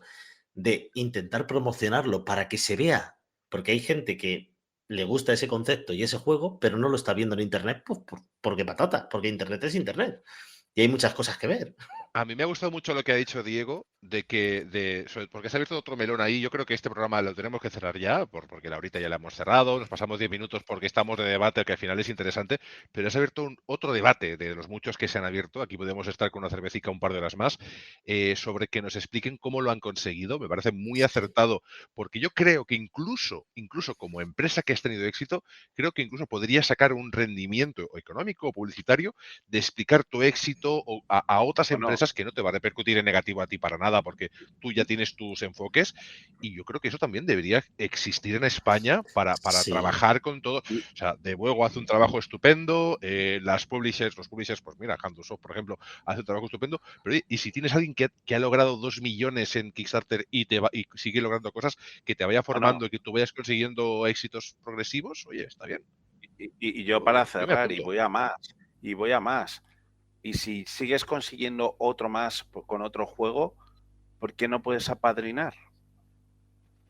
de intentar promocionarlo para que se vea, porque hay gente que le gusta ese concepto y ese juego, pero no lo está viendo en internet, pues porque patata, porque internet es internet y hay muchas cosas que ver. A mí me ha gustado mucho lo que ha dicho Diego, porque se ha abierto otro melón ahí. Yo creo que este programa lo tenemos que cerrar ya, porque ahorita ya lo hemos cerrado, nos pasamos 10 minutos porque estamos de debate, que al final es interesante, pero se ha abierto otro debate de los muchos que se han abierto. Aquí podemos estar con una cervecita un par de horas más, sobre que nos expliquen cómo lo han conseguido. Me parece muy acertado, porque yo creo que incluso como empresa que has tenido éxito, creo que incluso podría sacar un rendimiento económico o publicitario de explicar tu éxito a otras bueno, empresas que no te va a repercutir en negativo a ti para nada, porque tú ya tienes tus enfoques, y yo creo que eso también debería existir en España para Sí, trabajar con todo. O sea, Devuego hace un trabajo estupendo, los publishers, pues mira, Handusoft, por ejemplo, hace un trabajo estupendo, pero oye, y si tienes a alguien que ha logrado 2 millones en Kickstarter y sigue logrando cosas, que te vaya bueno, formando y que tú vayas consiguiendo éxitos progresivos, oye, está bien. y yo para Yo me cerrar, apunto. y voy a más. Y si sigues consiguiendo otro más con otro juego, ¿por qué no puedes apadrinar?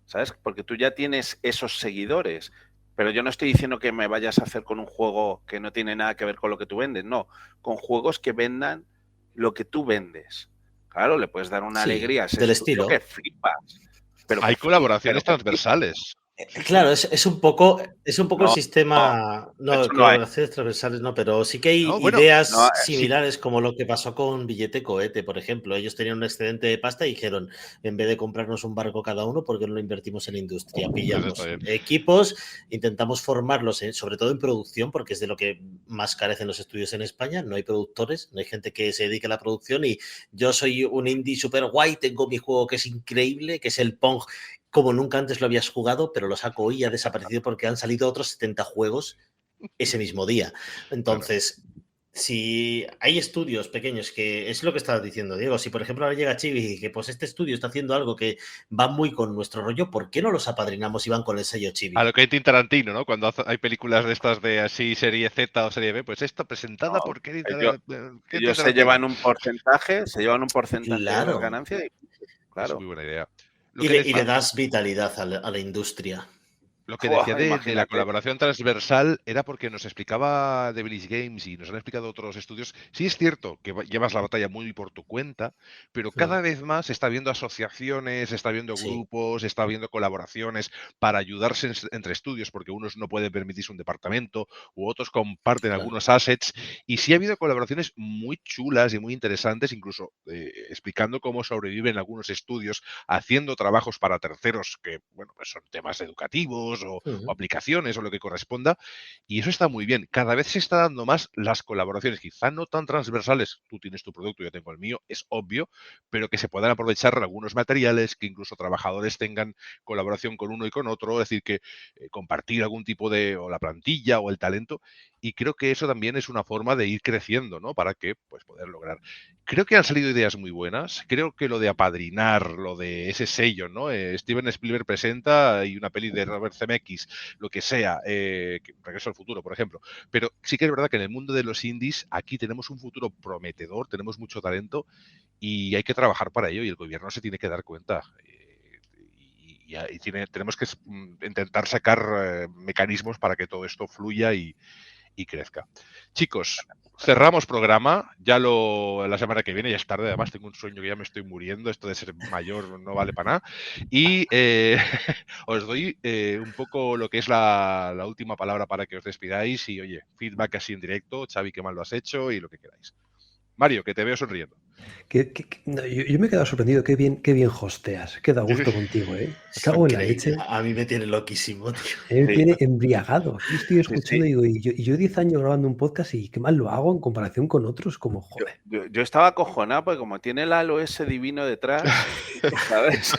¿Sabes? Porque tú ya tienes esos seguidores. Pero yo no estoy diciendo que me vayas a hacer con un juego que no tiene nada que ver con lo que tú vendes, no. Con juegos que vendan lo que tú vendes. Claro, le puedes dar una sí, alegría a ese del estudio que estilo. flipas. Hay colaboraciones transversales. Claro, es un poco el No, sistema, eso no, no hay. colaboraciones transversales, no, pero sí que hay No, bueno, No, ideas sí. similares como lo que pasó con Billete Cohete, por ejemplo. Ellos tenían un excedente de pasta y dijeron, en vez de comprarnos un barco cada uno, ¿por qué no lo invertimos en industria? Eso está Pillamos bien. equipos, intentamos formarlos, sobre todo en producción, porque es de lo que más carecen los estudios en España. No hay productores, no hay gente que se dedique a la producción y yo soy un indie super guay, tengo mi juego que es increíble, que es el Pong, como nunca antes lo habías jugado, pero lo saco hoy y ha desaparecido porque han salido otros 70 juegos ese mismo día. Claro. Entonces, si hay estudios pequeños, que es lo que estabas diciendo, Diego, si por ejemplo ahora llega Chibi y que pues este estudio está haciendo algo que va muy con nuestro rollo, ¿por qué no los apadrinamos y van con el sello Chibi? A lo que hay Tarantino, ¿no? Cuando hay películas de estas de así, serie Z o serie B, pues esta presentada no. por Quentin Ellos Tarantino. se llevan un porcentaje de las Claro. ganancias y Es claro. muy buena idea. Lo Y que le, les y le das vitalidad a la industria. Lo que decía de la Imagínate. colaboración transversal era porque nos explicaba Devilish Games y nos han explicado otros estudios. Sí es cierto que llevas la batalla muy por tu cuenta, pero cada vez más se está viendo asociaciones, se está viendo Sí. grupos, se está viendo colaboraciones para ayudarse entre estudios, porque unos no pueden permitirse un departamento u otros comparten Claro. algunos assets. Y sí ha habido colaboraciones muy chulas y muy interesantes, incluso explicando cómo sobreviven algunos estudios haciendo trabajos para terceros que, bueno, pues son temas educativos o aplicaciones o lo que corresponda, y eso está muy bien. Cada vez se está dando más las colaboraciones, quizá no tan transversales, tú tienes tu producto, yo tengo el mío, es obvio, pero que se puedan aprovechar algunos materiales, que incluso trabajadores tengan colaboración con uno y con otro, es decir, que compartir algún tipo de, o la plantilla o el talento, y creo que eso también es una forma de ir creciendo, ¿no? Para que, pues, poder lograr. Creo que han salido ideas muy buenas. Creo que lo de apadrinar, lo de ese sello, ¿no? Steven Spielberg presenta y una peli de Robert Zemeckis, lo que sea, Regreso al futuro, por ejemplo. Pero sí que es verdad que en el mundo de los indies aquí tenemos un futuro prometedor, tenemos mucho talento y hay que trabajar para ello y el gobierno se tiene que dar cuenta. Tenemos que intentar sacar mecanismos para que todo esto fluya y crezca. Chicos, cerramos programa, ya la semana que viene, ya es tarde, además tengo un sueño que ya me estoy muriendo, esto de ser mayor no vale para nada, y os doy un poco lo que es la última palabra para que os despidáis y, oye, feedback así en directo, Xavi, qué mal lo has hecho y lo que queráis. Mario, que te veo sonriendo. No, yo me he quedado sorprendido, qué bien hosteas, qué da gusto contigo, ¿eh? Me cago en la Increíble. leche. A mí me tiene loquísimo, tío. Me Sí. tiene embriagado. Yo estoy escuchando Sí. y digo, y yo 10 años grabando un podcast y qué mal lo hago en comparación con otros, como joder. Yo estaba acojonado porque como tiene el halo ese divino detrás, ¿sabes?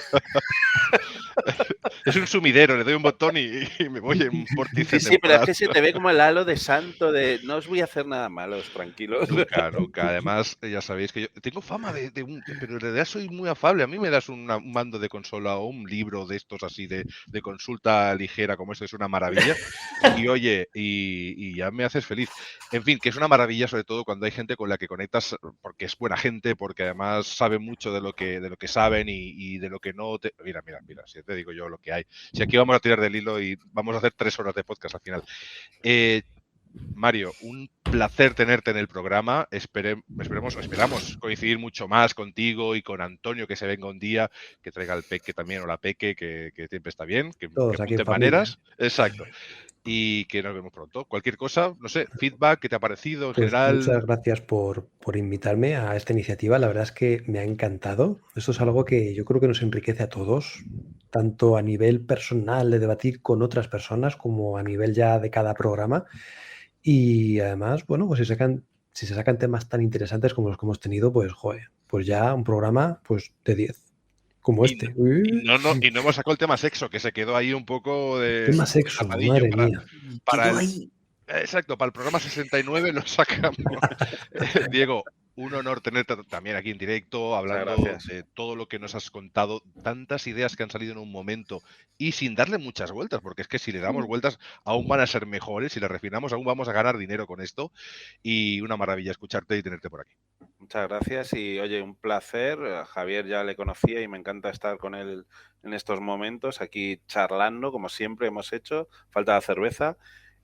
Es un sumidero, le doy un botón y me voy en vórtice Sí, pero es temporal. que se te ve como el halo de santo de no os voy a hacer nada malos, tranquilos. Nunca, nunca. Además, ya sabéis que yo tengo fama pero en realidad soy muy afable. A mí me das un mando de consola o un libro de estos así de consulta ligera, como esto es una maravilla. Y oye, y ya me haces feliz. En fin, que es una maravilla, sobre todo cuando hay gente con la que conectas, porque es buena gente, porque además sabe mucho de lo que saben y de lo que no te. Mira, si te digo yo lo que hay. Si aquí vamos a tirar del hilo y vamos a hacer 3 horas de podcast al final. Mario, un placer tenerte en el programa. Esperamos coincidir mucho más contigo y con Antonio, que se venga un día, que traiga el peque también o la peque, que siempre está bien, que Todos aquí en apunten familia. maneras. Exacto. Y que nos vemos pronto. Cualquier cosa, no sé, feedback, ¿qué te ha parecido en Pues general? muchas gracias por invitarme a esta iniciativa. La verdad es que me ha encantado. Esto es algo que yo creo que nos enriquece a todos, tanto a nivel personal de debatir con otras personas como a nivel ya de cada programa. Y además, bueno, pues si se sacan temas tan interesantes como los que hemos tenido, pues joder, pues ya un programa pues de 10, como Y este. no hemos sacado el tema sexo, que se quedó ahí un poco de Tema sexo, tapadillo madre mía. para el, ahí. Exacto, para el programa 69 lo sacamos. Diego, un honor tenerte también aquí en directo, hablando de todo lo que nos has contado, tantas ideas que han salido en un momento y sin darle muchas vueltas, porque es que si le damos vueltas aún van a ser mejores, si le refinamos aún vamos a ganar dinero con esto y una maravilla escucharte y tenerte por aquí. Muchas gracias y oye, un placer. A Javier ya le conocía y me encanta estar con él en estos momentos, aquí charlando, como siempre hemos hecho, falta de cerveza.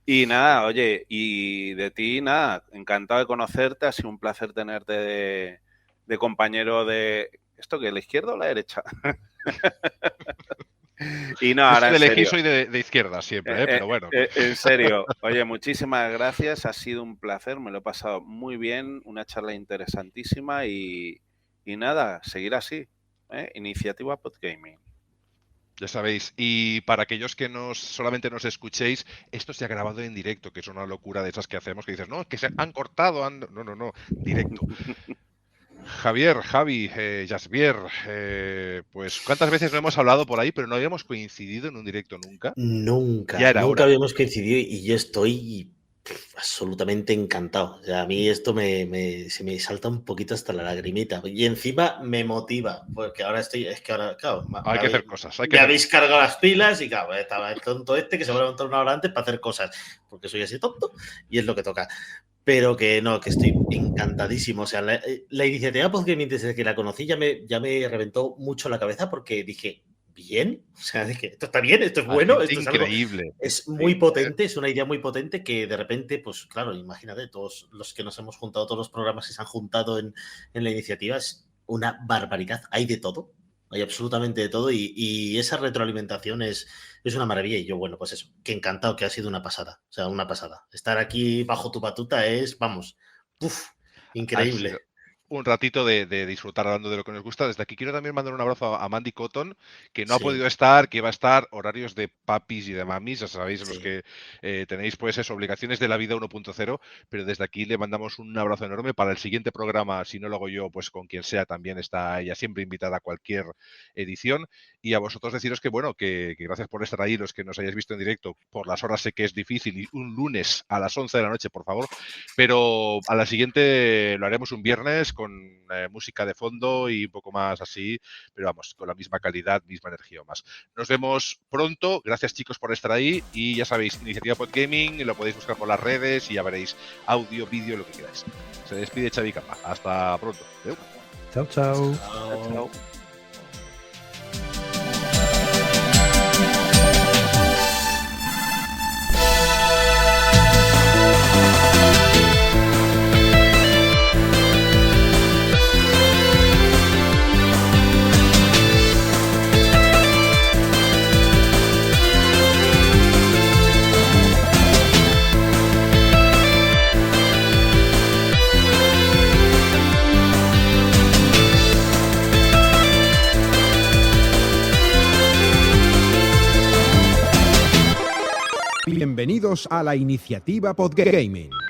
Y nada, oye, y de ti, nada, encantado de conocerte, ha sido un placer tenerte de compañero de... ¿Esto qué? ¿La izquierda o la derecha? Y no, ahora en serio. Soy de izquierda siempre, pero bueno. En serio, oye, muchísimas gracias, ha sido un placer, me lo he pasado muy bien, una charla interesantísima y nada, seguir así, Iniciativa Podgaming. Ya sabéis, y para aquellos que solamente nos escuchéis, esto se ha grabado en directo, que es una locura de esas que hacemos, que dices, no, que se han cortado, no, directo. Javi, Jasvier, pues ¿cuántas veces no hemos hablado por ahí, pero no habíamos coincidido en un directo nunca? Nunca habíamos coincidido y yo estoy absolutamente encantado. O sea, a mí esto se me salta un poquito hasta la lagrimita y encima me motiva, porque ahora claro, hay que hacer cosas. Me habéis cargado las pilas y claro, estaba el tonto este que se va a levantar una hora antes para hacer cosas, porque soy así tonto y es lo que toca. Pero que no, que estoy encantadísimo. O sea, la iniciativa Podgaming, desde que la conocí, ya me reventó mucho la cabeza porque dije, bien, o sea, de que esto está bien, esto es bueno, esto es algo, increíble. es muy potente, es una idea muy potente que de repente, pues claro, imagínate, todos los que nos hemos juntado, todos los programas que se han juntado en la iniciativa, es una barbaridad, hay de todo. Hay absolutamente de todo y esa retroalimentación es una maravilla. Y yo, bueno, pues eso, que encantado, que ha sido una pasada. O sea, una pasada. Estar aquí bajo tu batuta es, vamos, increíble. Un ratito de disfrutar hablando de lo que nos gusta. Desde aquí quiero también mandar un abrazo a Mandy Cotton, que no ha podido estar, que va a estar horarios de papis y de mamis, ya sabéis, los que tenéis pues eso, obligaciones de la vida 1.0, pero desde aquí le mandamos un abrazo enorme para el siguiente programa. Si no lo hago yo, pues con quien sea, también está ella siempre invitada a cualquier edición. Y a vosotros deciros que bueno, que gracias por estar ahí, los que nos hayáis visto en directo. Por las horas sé que es difícil, y un lunes a las 11 de la noche, por favor, pero a la siguiente lo haremos un viernes con música de fondo y un poco más así, pero vamos, con la misma calidad, misma energía o más. Nos vemos pronto, gracias chicos por estar ahí y ya sabéis, Iniciativa Podgaming, lo podéis buscar por las redes y ya veréis audio, vídeo, lo que queráis. Se despide Xavi Capa, hasta pronto. Chao, chao. Chao. Bienvenidos a la Iniciativa Podgaming.